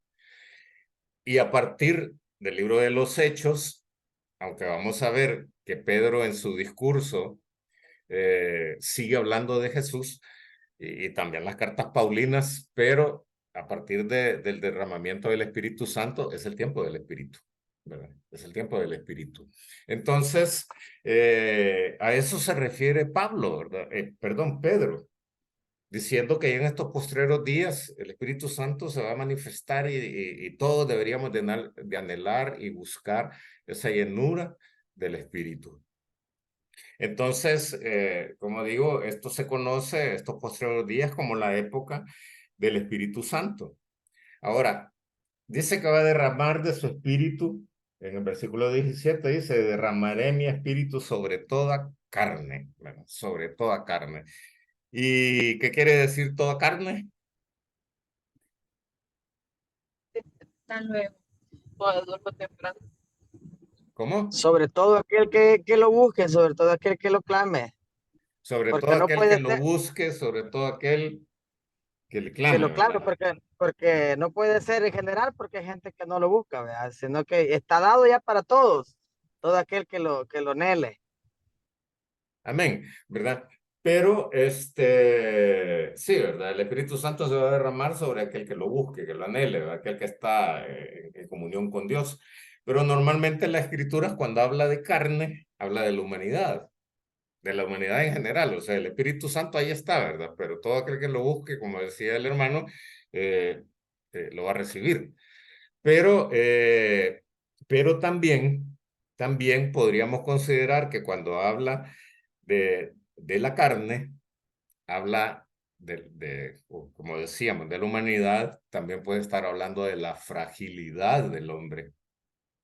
Y a partir del libro de los Hechos, aunque vamos a ver que Pedro en su discurso sigue hablando de Jesús y también las cartas paulinas, pero a partir del derramamiento del Espíritu Santo es el tiempo del Espíritu, ¿verdad? Es el tiempo del Espíritu. Entonces, a eso se refiere Pablo, ¿verdad? Perdón, Pedro, diciendo que en estos postreros días el Espíritu Santo se va a manifestar y todos deberíamos de anhelar y buscar esa llenura del Espíritu. Entonces, como digo, esto se conoce, estos postreros días, como la época del Espíritu Santo. Ahora, dice que va a derramar de su espíritu, en el versículo 17 dice, derramaré mi espíritu sobre toda carne, ¿verdad? Sobre toda carne. ¿Y qué quiere decir toda carne? Hasta luego. Todo temprano. ¿Cómo? Sobre todo aquel que lo busque, sobre todo aquel que lo clame. Sobre Porque todo no aquel puede que lo ser busque, sobre todo aquel que le que clame, lo clame, ¿verdad? porque no puede ser en general, porque hay gente que no lo busca, ¿verdad? Sino que está dado ya para todos, todo aquel que lo anhele. Amén, ¿verdad? Pero sí, ¿verdad? El Espíritu Santo se va a derramar sobre aquel que lo busque, que lo anhele, ¿verdad? Aquel que está en comunión con Dios. Pero normalmente la Escritura, cuando habla de carne, habla de la humanidad en general. O sea, el Espíritu Santo ahí está, ¿verdad? Pero todo aquel que lo busque, como decía el hermano, lo va a recibir. Pero también podríamos considerar que cuando habla de la carne, habla como decíamos, de la humanidad, también puede estar hablando de la fragilidad del hombre,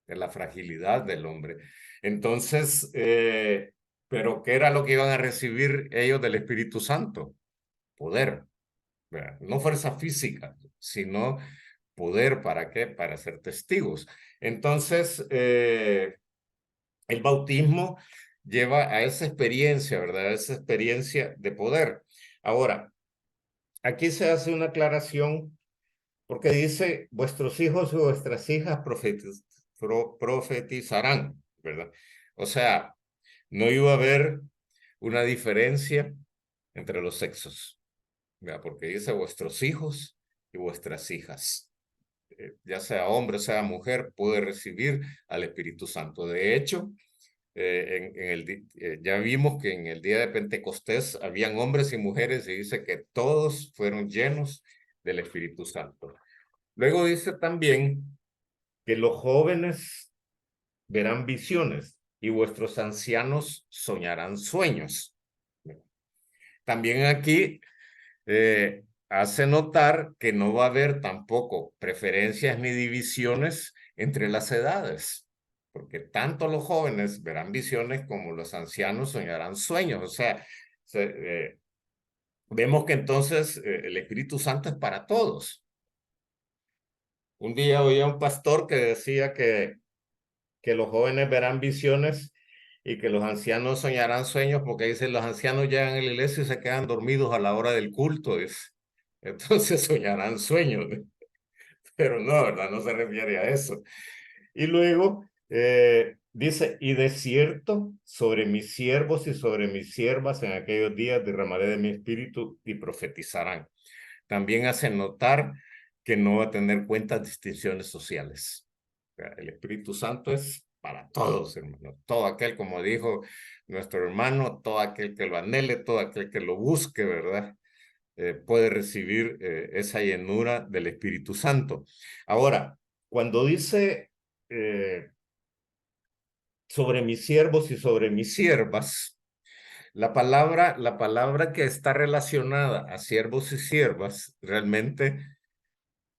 de la fragilidad del hombre. Entonces, pero ¿qué era lo que iban a recibir ellos del Espíritu Santo? Poder, ¿verdad? No fuerza física, sino poder. ¿Para qué? Para ser testigos. Entonces, el bautismo lleva a esa experiencia, ¿verdad? A esa experiencia de poder. Ahora, aquí se hace una aclaración porque dice, vuestros hijos y vuestras hijas profetizarán, ¿verdad? O sea, no iba a haber una diferencia entre los sexos, ¿verdad? Porque dice vuestros hijos y vuestras hijas. Ya sea hombre, sea mujer, puede recibir al Espíritu Santo. De hecho, ya vimos que en el día de Pentecostés habían hombres y mujeres y dice que todos fueron llenos del Espíritu Santo. Luego dice también que los jóvenes verán visiones y vuestros ancianos soñarán sueños. También aquí hace notar que no va a haber tampoco preferencias ni divisiones entre las edades, porque tanto los jóvenes verán visiones como los ancianos soñarán sueños. O sea, vemos que entonces el Espíritu Santo es para todos. Un día oía un pastor que decía que los jóvenes verán visiones y que los ancianos soñarán sueños, porque dice, los ancianos llegan a la iglesia y se quedan dormidos a la hora del culto. Entonces soñarán sueños, pero no, ¿verdad? No se refiere a eso. Y luego dice, y de cierto, sobre mis siervos y sobre mis siervas en aquellos días derramaré de mi espíritu y profetizarán. También hace notar que no va a tener cuentas distinciones sociales. O sea, el Espíritu Santo es para todos, hermano. Todo aquel, como dijo nuestro hermano, todo aquel que lo anhele, todo aquel que lo busque, ¿verdad? Puede recibir esa llenura del Espíritu Santo. Ahora, cuando dice sobre mis siervos y sobre mis siervas, la palabra que está relacionada a siervos y siervas realmente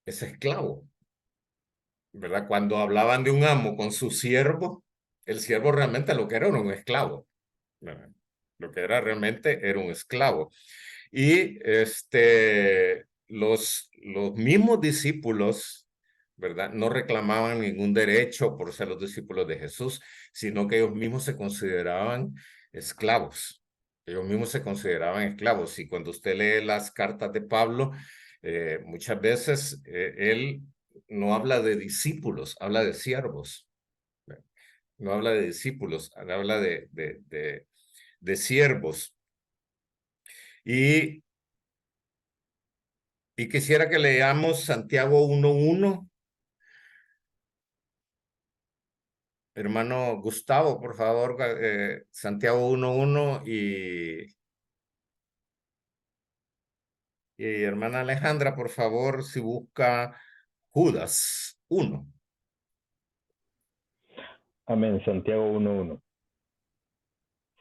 es esclavo, ¿verdad? Cuando hablaban de un amo con su siervo, el siervo realmente lo que era un esclavo, ¿verdad? Lo que era realmente era un esclavo. Y los mismos discípulos, ¿verdad? No reclamaban ningún derecho por ser los discípulos de Jesús, sino que ellos mismos se consideraban esclavos. Ellos mismos se consideraban esclavos. Y cuando usted lee las cartas de Pablo, muchas veces él no habla de discípulos, habla de siervos. No habla de discípulos, habla de siervos. Y quisiera que leamos Santiago 1:1. Hermano Gustavo, por favor, Santiago 1:1 y hermana Alejandra, por favor, si busca Judas 1. Amén. Santiago 1:1.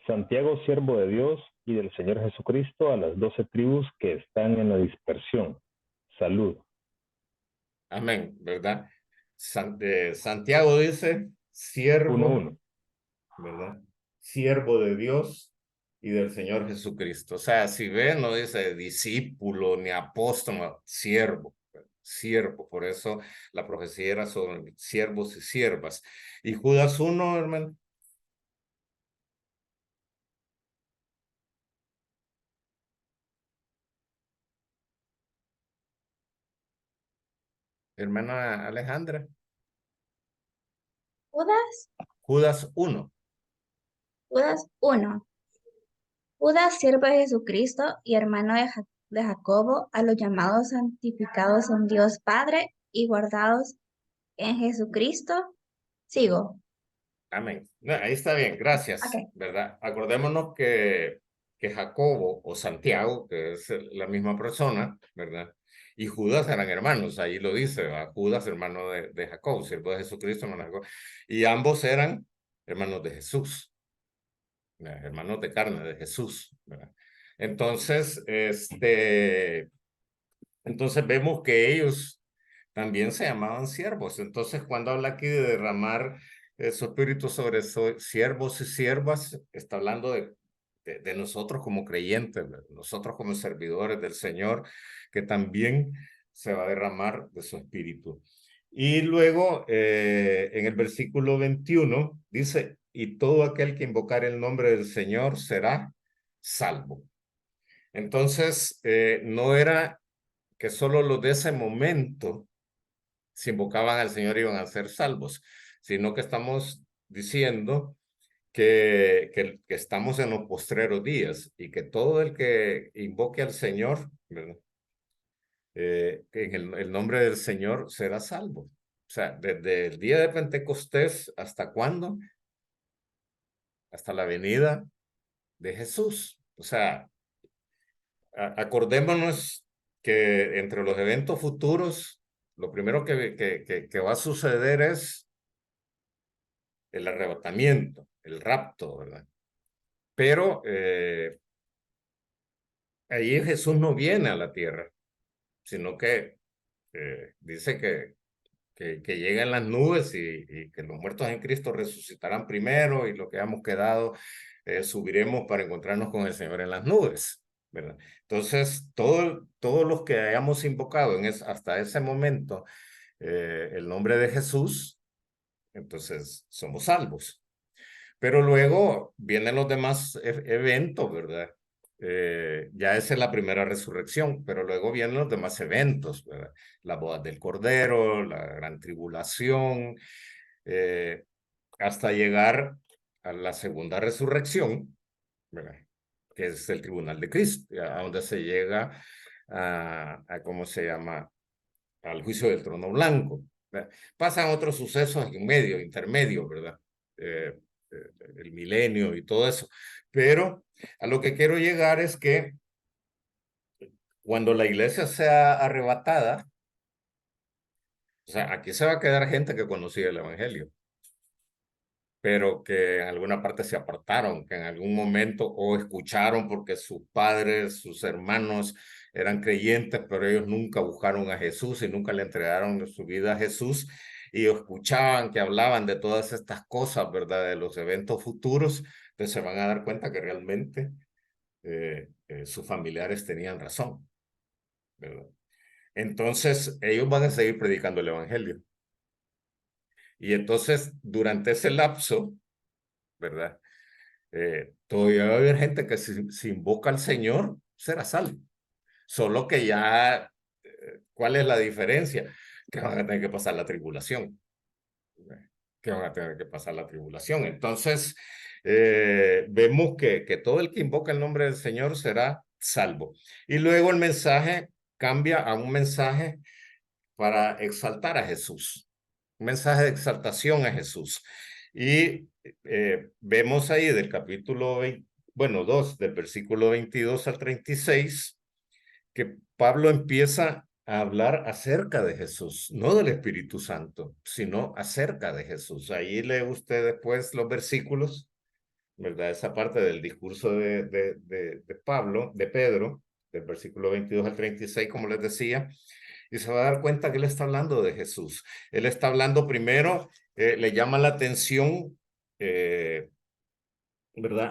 Santiago, siervo de Dios y del Señor Jesucristo, a las 12 tribus que están en la dispersión. Salud. Amén, ¿verdad? Santiago dice, siervo, 1:1. ¿verdad? Siervo de Dios y del Señor Jesucristo. O sea, si ven, no dice discípulo ni apóstol, no, siervo. Siervo, por eso la profecía era sobre siervos y siervas. Y Judas 1, hermano. Hermana Alejandra. Judas, Judas 1. Judas 1. Judas, siervo de Jesucristo y hermano de Jacobo, a los llamados santificados en Dios Padre y guardados en Jesucristo. Sigo. Amén. No, ahí está bien, gracias, Ok. ¿verdad? Acordémonos que Jacobo o Santiago, que es la misma persona, ¿verdad? Y Judas eran hermanos, ahí lo dice, ¿verdad? Judas, hermano de Jacob, siervo de Jesucristo, hermano de Jacob. Y ambos eran hermanos de Jesús, ¿verdad? Hermanos de carne de Jesús, ¿verdad? Entonces, entonces vemos que ellos también se llamaban siervos. Entonces, cuando habla aquí de derramar su espíritu sobre siervos y siervas, está hablando de nosotros como creyentes, de nosotros como servidores del Señor, que también se va a derramar de su espíritu. Y luego, en el versículo 21, dice, y todo aquel que invocar el nombre del Señor será salvo. Entonces, no era que solo los de ese momento, si invocaban al Señor, iban a ser salvos, sino que estamos diciendo que estamos en los postreros días y que todo el que invoque al Señor, ¿verdad? En el nombre del Señor será salvo. O sea, desde el día de Pentecostés, ¿hasta cuándo? Hasta la venida de Jesús. O sea, acordémonos que entre los eventos futuros, lo primero que va a suceder es el arrebatamiento, el rapto, ¿verdad? Pero ahí Jesús no viene a la tierra, sino que dice que lleguen las nubes y que los muertos en Cristo resucitarán primero y lo que hemos quedado subiremos para encontrarnos con el Señor en las nubes, ¿verdad? Entonces, todos los que hayamos invocado hasta ese momento el nombre de Jesús, entonces somos salvos. Pero luego vienen los demás eventos, ¿verdad? Ya esa es la primera resurrección, pero luego vienen los demás eventos, ¿verdad? Las bodas del Cordero, la gran tribulación, hasta llegar a la segunda resurrección, ¿verdad? Que es el tribunal de Cristo, a donde se llega ¿cómo se llama? Al juicio del trono blanco, ¿verdad? Pasan otros sucesos en medio, intermedio, ¿verdad? El milenio y todo eso. Pero a lo que quiero llegar es que cuando la iglesia sea arrebatada, o sea, aquí se va a quedar gente que conocía el evangelio, pero que en alguna parte se apartaron, que en algún momento o escucharon porque sus padres, sus hermanos eran creyentes, pero ellos nunca buscaron a Jesús y nunca le entregaron su vida a Jesús y escuchaban que hablaban de todas estas cosas, ¿verdad? De los eventos futuros, entonces se van a dar cuenta que realmente sus familiares tenían razón, ¿verdad? Entonces ellos van a seguir predicando el evangelio. Y entonces, durante ese lapso, ¿verdad? Todavía va a haber gente que si invoca al Señor, será salvo. Solo que ya, ¿cuál es la diferencia? Que van a tener que pasar la tribulación. Que van a tener que pasar la tribulación. Entonces, vemos que todo el que invoca el nombre del Señor será salvo. Y luego el mensaje cambia a un mensaje para exaltar a Jesús. Un mensaje de exaltación a Jesús. Y vemos ahí del capítulo 2, del versículo 22 al 36, que Pablo empieza a hablar acerca de Jesús, no del Espíritu Santo, sino acerca de Jesús. Ahí lee usted después los versículos, ¿verdad? Esa parte del discurso de Pablo, de Pedro, del versículo 22 al 36, como les decía, y se va a dar cuenta que él está hablando de Jesús. Él está hablando primero, le llama la atención, ¿verdad?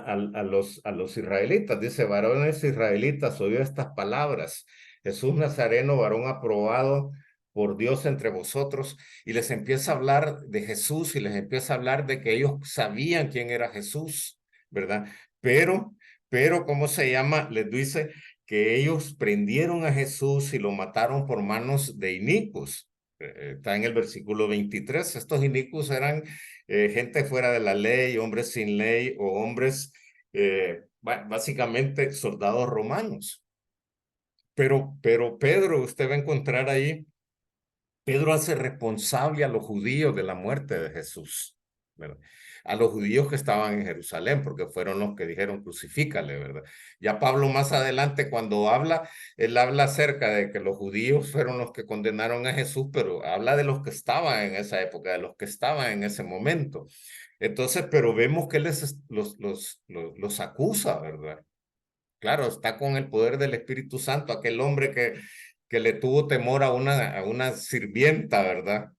A los israelitas. Dice, varones israelitas, oíd estas palabras. Jesús Nazareno, varón aprobado por Dios entre vosotros. Y les empieza a hablar de Jesús y les empieza a hablar de que ellos sabían quién era Jesús, ¿verdad? Pero, ¿cómo se llama? Les dice que ellos prendieron a Jesús y lo mataron por manos de inicuos. Está en el versículo 23. Estos inicuos eran gente fuera de la ley, hombres sin ley o hombres, básicamente soldados romanos. Pero Pedro, usted va a encontrar ahí, Pedro hace responsable a los judíos de la muerte de Jesús, ¿verdad? A los judíos que estaban en Jerusalén, porque fueron los que dijeron crucifícale, ¿verdad? Ya Pablo más adelante cuando habla, él habla acerca de que los judíos fueron los que condenaron a Jesús, pero habla de los que estaban en esa época, de los que estaban en ese momento. Entonces, pero vemos que él los acusa, ¿verdad? Claro, está con el poder del Espíritu Santo, aquel hombre que le tuvo temor a una sirvienta, ¿verdad?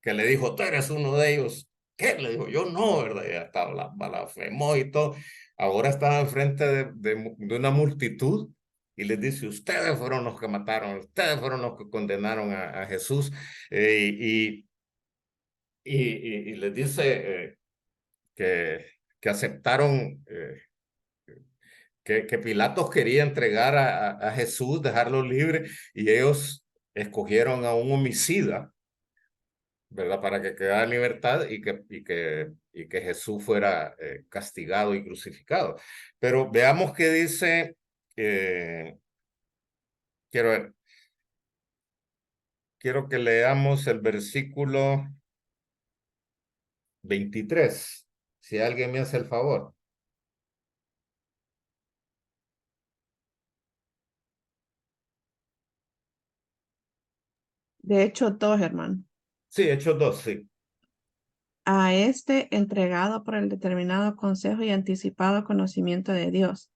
Que le dijo, tú eres uno de ellos. ¿Qué? Le dijo, yo no, ¿verdad? Y hasta blasfemó y todo. Ahora estaba enfrente de una multitud y les dice, ustedes fueron los que mataron, ustedes fueron los que condenaron a Jesús. Y les dice que aceptaron, que Pilatos quería entregar a Jesús, dejarlo libre, y ellos escogieron a un homicida, ¿verdad? Para que quedara en libertad y que Jesús fuera castigado y crucificado. Pero veamos qué dice, quiero que leamos el versículo 23, si alguien me hace el favor. De hecho, 2, hermano. Sí, Hechos 2, sí. A este entregado por el determinado consejo y anticipado conocimiento de Dios,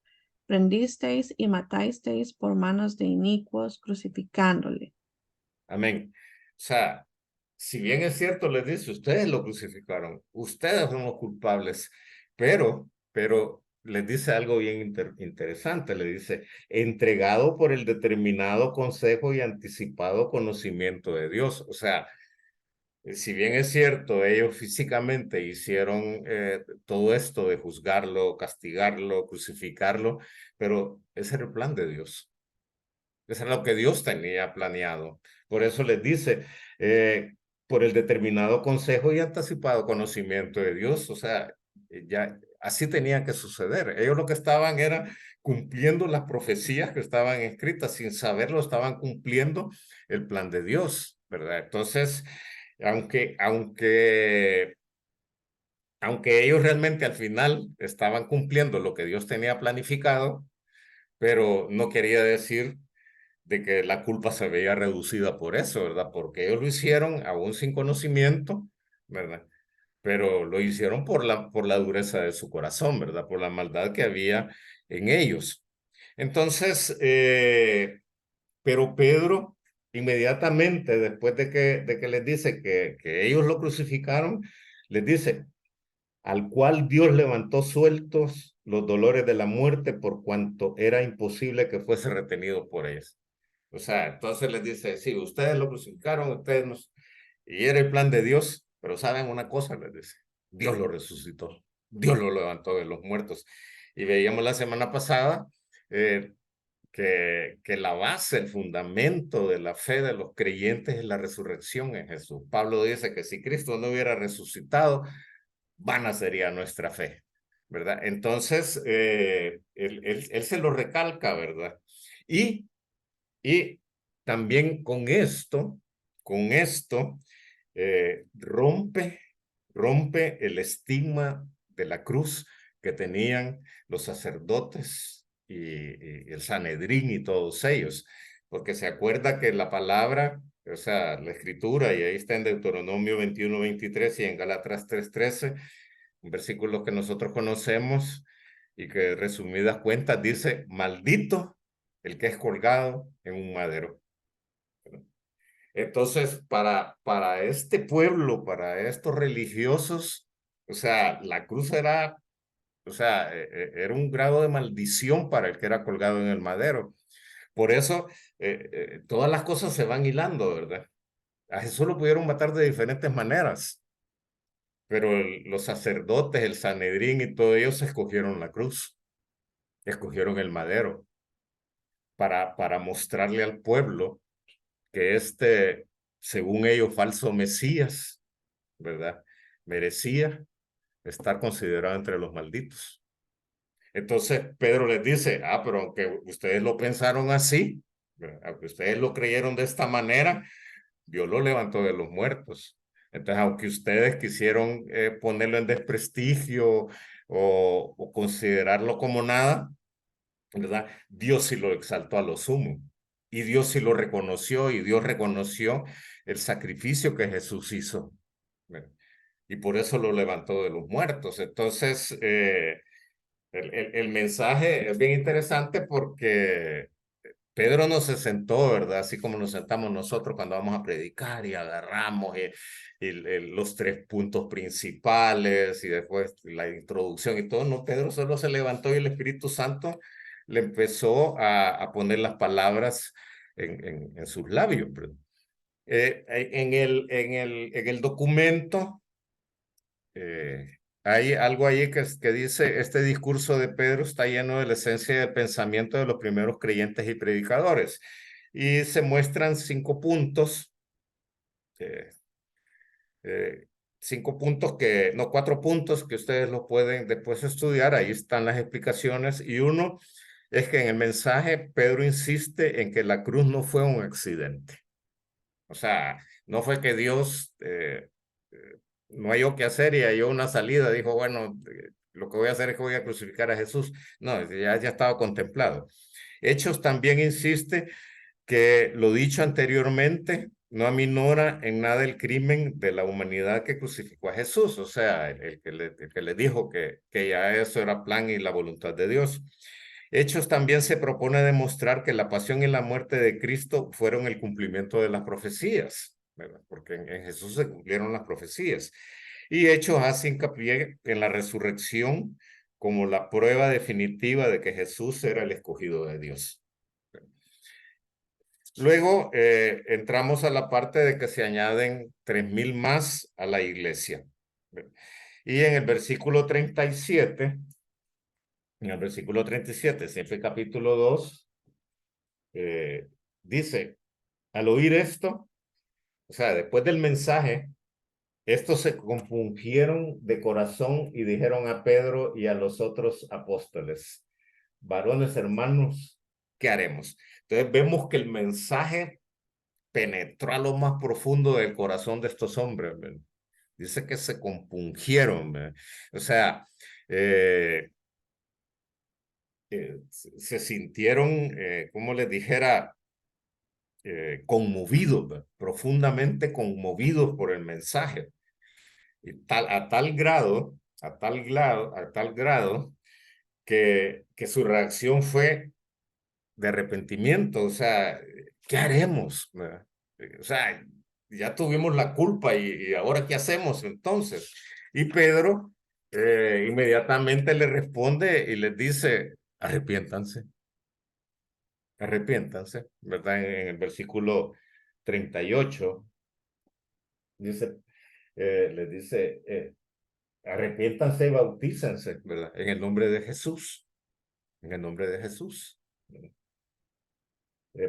prendisteis y matasteis por manos de inicuos, crucificándole. Amén. O sea, si bien es cierto, les dice, ustedes lo crucificaron, ustedes son los culpables, pero les dice algo bien interesante, le dice, entregado por el determinado consejo y anticipado conocimiento de Dios. O sea, si bien es cierto, ellos físicamente hicieron todo esto de juzgarlo, castigarlo, crucificarlo, pero ese era el plan de Dios. Eso era lo que Dios tenía planeado. Por eso les dice, por el determinado consejo y anticipado conocimiento de Dios, o sea, ya así tenía que suceder. Ellos lo que estaban era cumpliendo las profecías que estaban escritas, sin saberlo, estaban cumpliendo el plan de Dios, ¿verdad? Entonces, aunque ellos realmente al final estaban cumpliendo lo que Dios tenía planificado, pero no quería decir de que la culpa se veía reducida por eso, ¿verdad? Porque ellos lo hicieron aún sin conocimiento, ¿verdad? Pero lo hicieron por la dureza de su corazón, ¿verdad? Por la maldad que había en ellos. Entonces, pero Pedro, inmediatamente después de que les dice que ellos lo crucificaron, les dice, al cual Dios levantó sueltos los dolores de la muerte por cuanto era imposible que fuese retenido por ellos. O sea, entonces les dice, sí, ustedes lo crucificaron, ustedes nos... Y era el plan de Dios, pero ¿saben una cosa? Les dice, Dios lo resucitó, Dios lo levantó de los muertos. Y veíamos la semana pasada que la base, el fundamento de la fe de los creyentes es la resurrección en Jesús. Pablo dice que si Cristo no hubiera resucitado, vana sería nuestra fe, ¿verdad? Entonces, él se lo recalca, ¿verdad? Y también con esto, rompe el estigma de la cruz que tenían los sacerdotes y el Sanedrín y todos ellos, porque se acuerda que la palabra, o sea, la escritura, y ahí está en Deuteronomio 21:23 y en Gálatas 3:13, un versículo que nosotros conocemos y que resumidas cuentas dice, maldito el que es colgado en un madero. Entonces, para este pueblo, para estos religiosos, o sea, la cruz era, o sea, era un grado de maldición para el que era colgado en el madero. Por eso, todas las cosas se van hilando, ¿verdad? A Jesús lo pudieron matar de diferentes maneras, pero los sacerdotes, el Sanedrín y todos ellos escogieron la cruz, escogieron el madero para mostrarle al pueblo que según ellos, falso Mesías, ¿verdad? Merecía estar considerado entre los malditos. Entonces Pedro les dice, pero aunque ustedes lo pensaron así, ¿verdad? Aunque ustedes lo creyeron de esta manera, Dios lo levantó de los muertos. Entonces, aunque ustedes quisieron ponerlo en desprestigio o considerarlo como nada, ¿verdad? Dios sí lo exaltó a lo sumo. Y Dios sí lo reconoció, y Dios reconoció el sacrificio que Jesús hizo. ¿Verdad? Y por eso lo levantó de los muertos. Entonces, el mensaje es bien interesante porque Pedro no se sentó, ¿verdad? Así como nos sentamos nosotros cuando vamos a predicar y agarramos los 3 puntos principales y después la introducción y todo. No, Pedro solo se levantó y el Espíritu Santo le empezó a poner las palabras en sus labios. En el documento hay algo ahí que dice, este discurso de Pedro está lleno de la esencia del pensamiento de los primeros creyentes y predicadores. Y se muestran 5 puntos, 4 puntos que ustedes lo pueden después estudiar. Ahí están las explicaciones. Y uno es que en el mensaje Pedro insiste en que la cruz no fue un accidente. O sea, no fue que Dios no halló qué hacer y halló una salida. Dijo, bueno, lo que voy a hacer es que voy a crucificar a Jesús. No, ya estaba contemplado. Hechos también insiste que lo dicho anteriormente no aminora en nada el crimen de la humanidad que crucificó a Jesús. O sea, el que le dijo que ya eso era plan y la voluntad de Dios. Hechos también se propone demostrar que la pasión y la muerte de Cristo fueron el cumplimiento de las profecías, ¿verdad? Porque en Jesús se cumplieron las profecías. Y Hechos hace hincapié en la resurrección como la prueba definitiva de que Jesús era el escogido de Dios. Luego entramos a la parte de que se añaden 3,000 más a la iglesia. Y en el versículo 37, siempre capítulo 2, dice, al oír esto, o sea, después del mensaje, estos se compungieron de corazón y dijeron a Pedro y a los otros apóstoles, varones hermanos, ¿qué haremos? Entonces vemos que el mensaje penetró a lo más profundo del corazón de estos hombres. ¿Verdad? Dice que se compungieron. ¿Verdad? O sea, se sintieron, como les dijera, conmovidos, ¿verdad? Profundamente conmovidos por el mensaje. Y a tal grado que su reacción fue de arrepentimiento. O sea, ¿qué haremos? ¿Verdad? O sea, ya tuvimos la culpa y ahora ¿qué hacemos entonces? Y Pedro inmediatamente le responde y les dice, arrepiéntanse, ¿verdad? En el versículo 38 dice, les dice, arrepiéntanse y bautícense, ¿verdad? En el nombre de Jesús,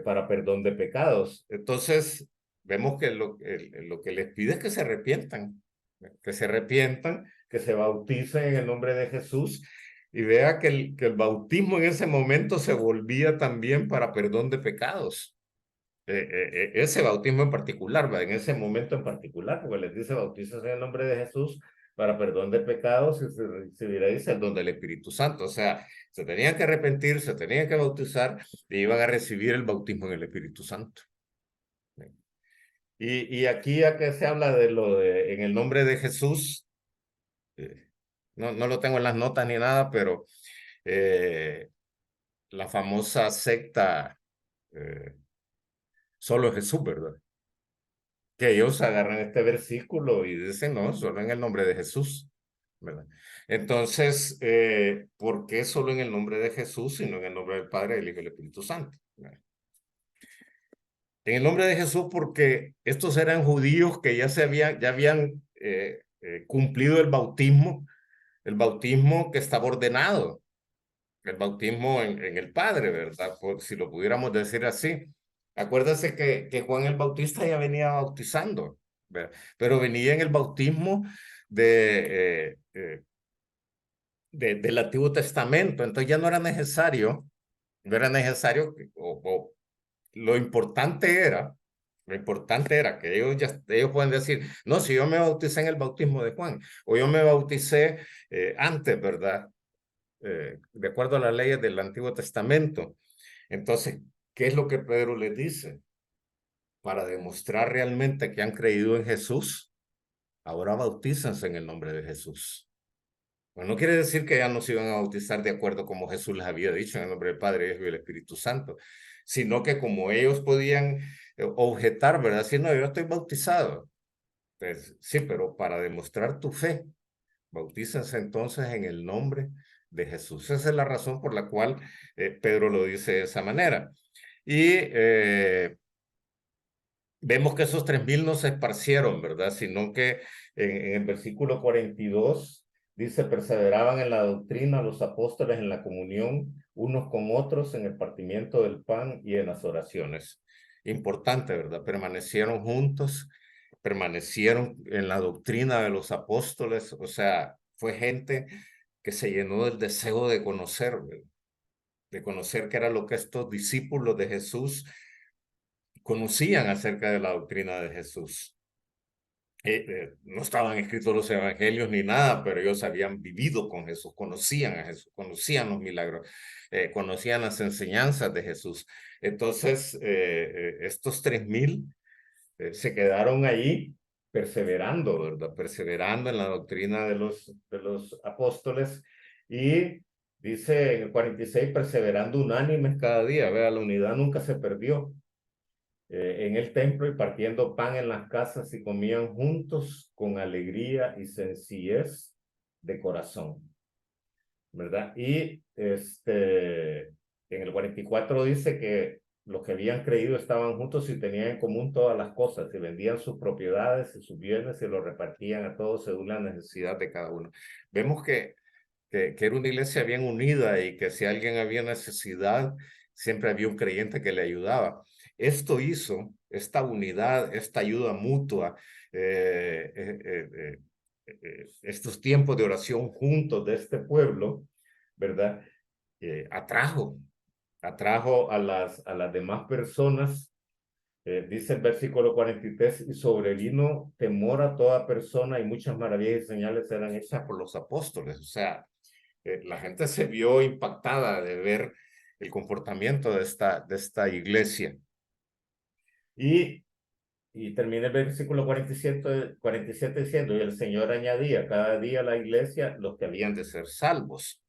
para perdón de pecados. Entonces, vemos que lo que les pide es que se arrepientan, que se bauticen en el nombre de Jesús y vea que el bautismo en ese momento se volvía también para perdón de pecados. Ese bautismo en particular, ¿verdad? En ese momento en particular, porque les dice bautícense en el nombre de Jesús para perdón de pecados y se recibiréis el don del Espíritu Santo. O sea, se tenían que arrepentir, se tenían que bautizar y iban a recibir el bautismo en el Espíritu Santo. Y aquí a que se habla de lo de en el nombre de Jesús, no lo tengo en las notas ni nada, pero la famosa secta Solo Jesús, ¿verdad? Que ellos agarran este versículo y dicen, no, solo en el nombre de Jesús, ¿verdad? Entonces, ¿por qué solo en el nombre de Jesús, sino en el nombre del Padre, del Hijo y del Espíritu Santo? ¿Verdad? En el nombre de Jesús, porque estos eran judíos que ya habían cumplido el bautismo que estaba ordenado, el bautismo en el Padre, ¿verdad? Por, si lo pudiéramos decir así. Acuérdense que Juan el Bautista ya venía bautizando, ¿verdad? Pero venía en el bautismo del Antiguo Testamento, entonces ya no era necesario, lo importante era que ellos pueden decir, no, si yo me bauticé en el bautismo de Juan, o yo me bauticé antes, ¿verdad? De acuerdo a las leyes del Antiguo Testamento. Entonces, ¿qué es lo que Pedro les dice? Para demostrar realmente que han creído en Jesús, ahora bautízanse en el nombre de Jesús. Bueno, no quiere decir que ya no se iban a bautizar de acuerdo como Jesús les había dicho, en el nombre del Padre, Hijo y del Espíritu Santo, sino que como ellos podían objetar, ¿verdad? Si no, yo estoy bautizado. Pues, sí, pero para demostrar tu fe, bautícense entonces en el nombre de Jesús. Esa es la razón por la cual Pedro lo dice de esa manera. Y vemos que esos 3,000 no se esparcieron, ¿verdad? Sino que en el versículo 42 dice, perseveraban en la doctrina los apóstoles en la comunión unos con otros, en el partimiento del pan y en las oraciones. Importante, ¿verdad? Permanecieron juntos, permanecieron en la doctrina de los apóstoles, o sea, fue gente que se llenó del deseo de conocer, ¿verdad? De conocer qué era lo que estos discípulos de Jesús conocían acerca de la doctrina de Jesús. No estaban escritos los evangelios ni nada, pero ellos habían vivido con Jesús, conocían a Jesús, conocían los milagros, conocían las enseñanzas de Jesús. Entonces, estos 3,000 se quedaron ahí perseverando, ¿verdad? Perseverando en la doctrina de los apóstoles y Dice en el 46, perseverando unánimes cada día. Vea, la unidad nunca se perdió. En el templo y partiendo pan en las casas y comían juntos con alegría y sencillez de corazón, ¿verdad? Y en el 44 dice que los que habían creído estaban juntos y tenían en común todas las cosas, y vendían sus propiedades y sus bienes y los repartían a todos según la necesidad de cada uno. Vemos que era una iglesia bien unida y que si alguien había necesidad, siempre había un creyente que le ayudaba. Esto hizo, esta unidad, esta ayuda mutua, estos tiempos de oración juntos de este pueblo, ¿verdad? Atrajo a las demás personas. Dice el versículo 43, y sobrevino temor a toda persona y muchas maravillas y señales eran hechas por los apóstoles. O sea, la gente se vio impactada de ver el comportamiento de esta iglesia. Y termina el versículo 47 diciendo, y el Señor añadía cada día a la iglesia los que habían de ser salvos.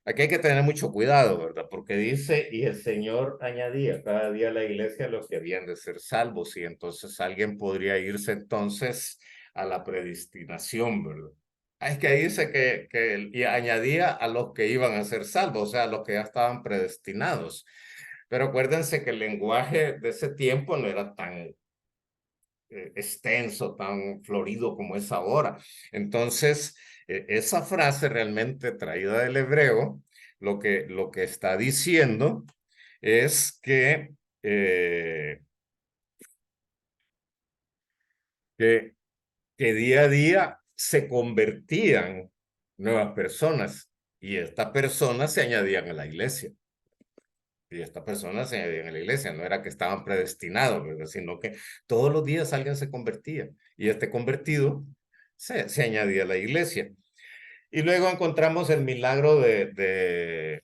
Aquí hay que tener mucho cuidado, ¿verdad? Porque dice, y el Señor añadía cada día a la iglesia los que habían de ser salvos, y entonces alguien podría irse entonces a la predestinación, ¿verdad? Es que dice y añadía a los que iban a ser salvos, o sea, a los que ya estaban predestinados. Pero acuérdense que el lenguaje de ese tiempo no era tan extenso, tan florido como es ahora. Entonces, esa frase realmente traída del hebreo, lo que está diciendo es que día a día se convertían nuevas personas y estas personas se añadían a la iglesia. Y estas personas se añadían a la iglesia, no era que estaban predestinados, ¿verdad? Sino que todos los días alguien se convertía y este convertido se añadía a la iglesia. Y luego encontramos el milagro de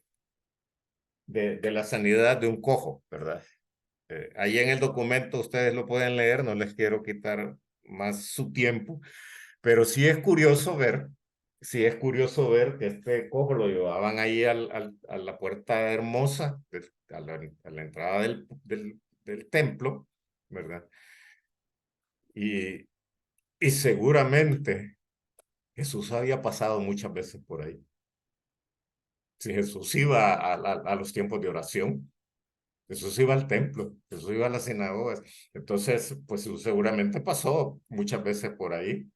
la sanidad de un cojo, ¿verdad? Ahí en el documento ustedes lo pueden leer, no les quiero quitar más su tiempo, pero sí es curioso ver que este cojo lo llevaban ahí a la puerta hermosa, a la entrada del templo, ¿verdad? Y seguramente Jesús había pasado muchas veces por ahí. Si Jesús iba a los tiempos de oración, Jesús iba al templo, Jesús iba a las sinagogas. Entonces, pues seguramente pasó muchas veces por ahí,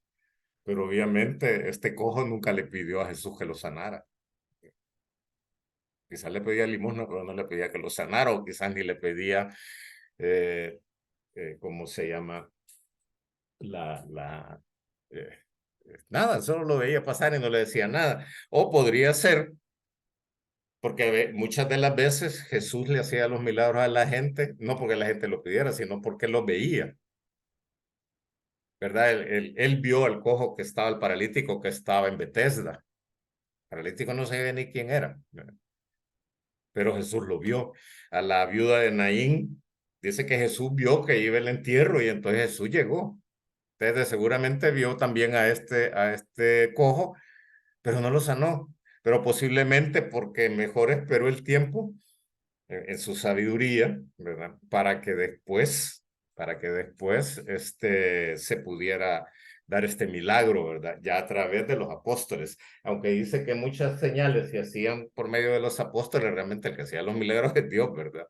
pero obviamente este cojo nunca le pidió a Jesús que lo sanara. Quizás le pedía limosna, pero no le pedía que lo sanara, o quizás ni le pedía, ¿cómo se llama? Nada, solo lo veía pasar y no le decía nada. O podría ser, porque muchas de las veces Jesús le hacía los milagros a la gente, no porque la gente lo pidiera, sino porque los veía. ¿Verdad? Él vio al cojo que estaba, el paralítico que estaba en Betesda. El paralítico no sabía ni quién era, ¿verdad? Pero Jesús lo vio. A la viuda de Naín, dice que Jesús vio que iba el entierro y entonces Jesús llegó. Entonces seguramente vio también a este cojo, pero no lo sanó. Pero posiblemente porque mejor esperó el tiempo en su sabiduría, ¿verdad? Para que después se pudiera dar este milagro, ¿verdad? Ya a través de los apóstoles. Aunque dice que muchas señales se hacían por medio de los apóstoles, realmente el que hacía los milagros es Dios, ¿verdad?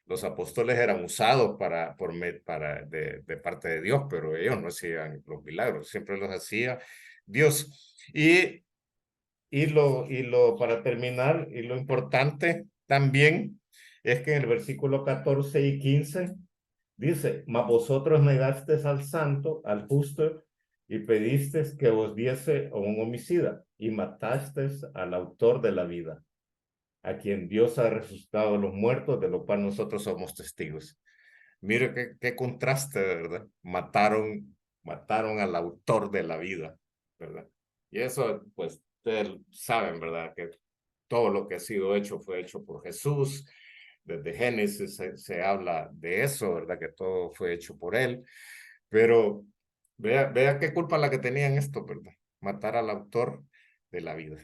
Los apóstoles eran usados de parte de Dios, pero ellos no hacían los milagros, siempre los hacía Dios. Para terminar, y lo importante también es que en el versículo 14 y 15 dice, mas vosotros negasteis al santo, al justo, y pedisteis que os diese a un homicida, y matasteis al autor de la vida, a quien Dios ha resucitado de los muertos, de lo cual nosotros somos testigos. Mire qué contraste, ¿verdad? Mataron al autor de la vida, ¿verdad? Y eso, pues, ustedes saben, ¿verdad? Que todo lo que ha sido hecho fue hecho por Jesús. Desde Génesis se habla de eso, ¿verdad? Que todo fue hecho por él. Pero vea qué culpa la que tenían esto, ¿verdad? Matar al autor de la vida.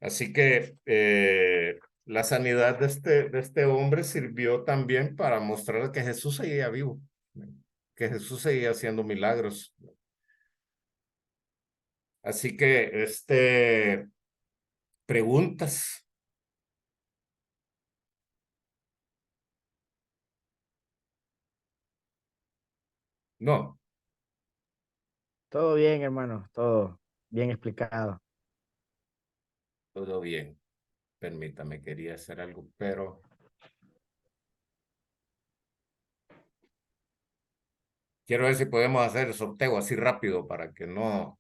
Así que la sanidad de este hombre sirvió también para mostrar que Jesús seguía vivo, que Jesús seguía haciendo milagros. Así que, preguntas. No, Todo bien, hermano, todo bien explicado. todo bien. Permítame, quería hacer algo, pero quiero ver si podemos hacer el sorteo así rápido para que no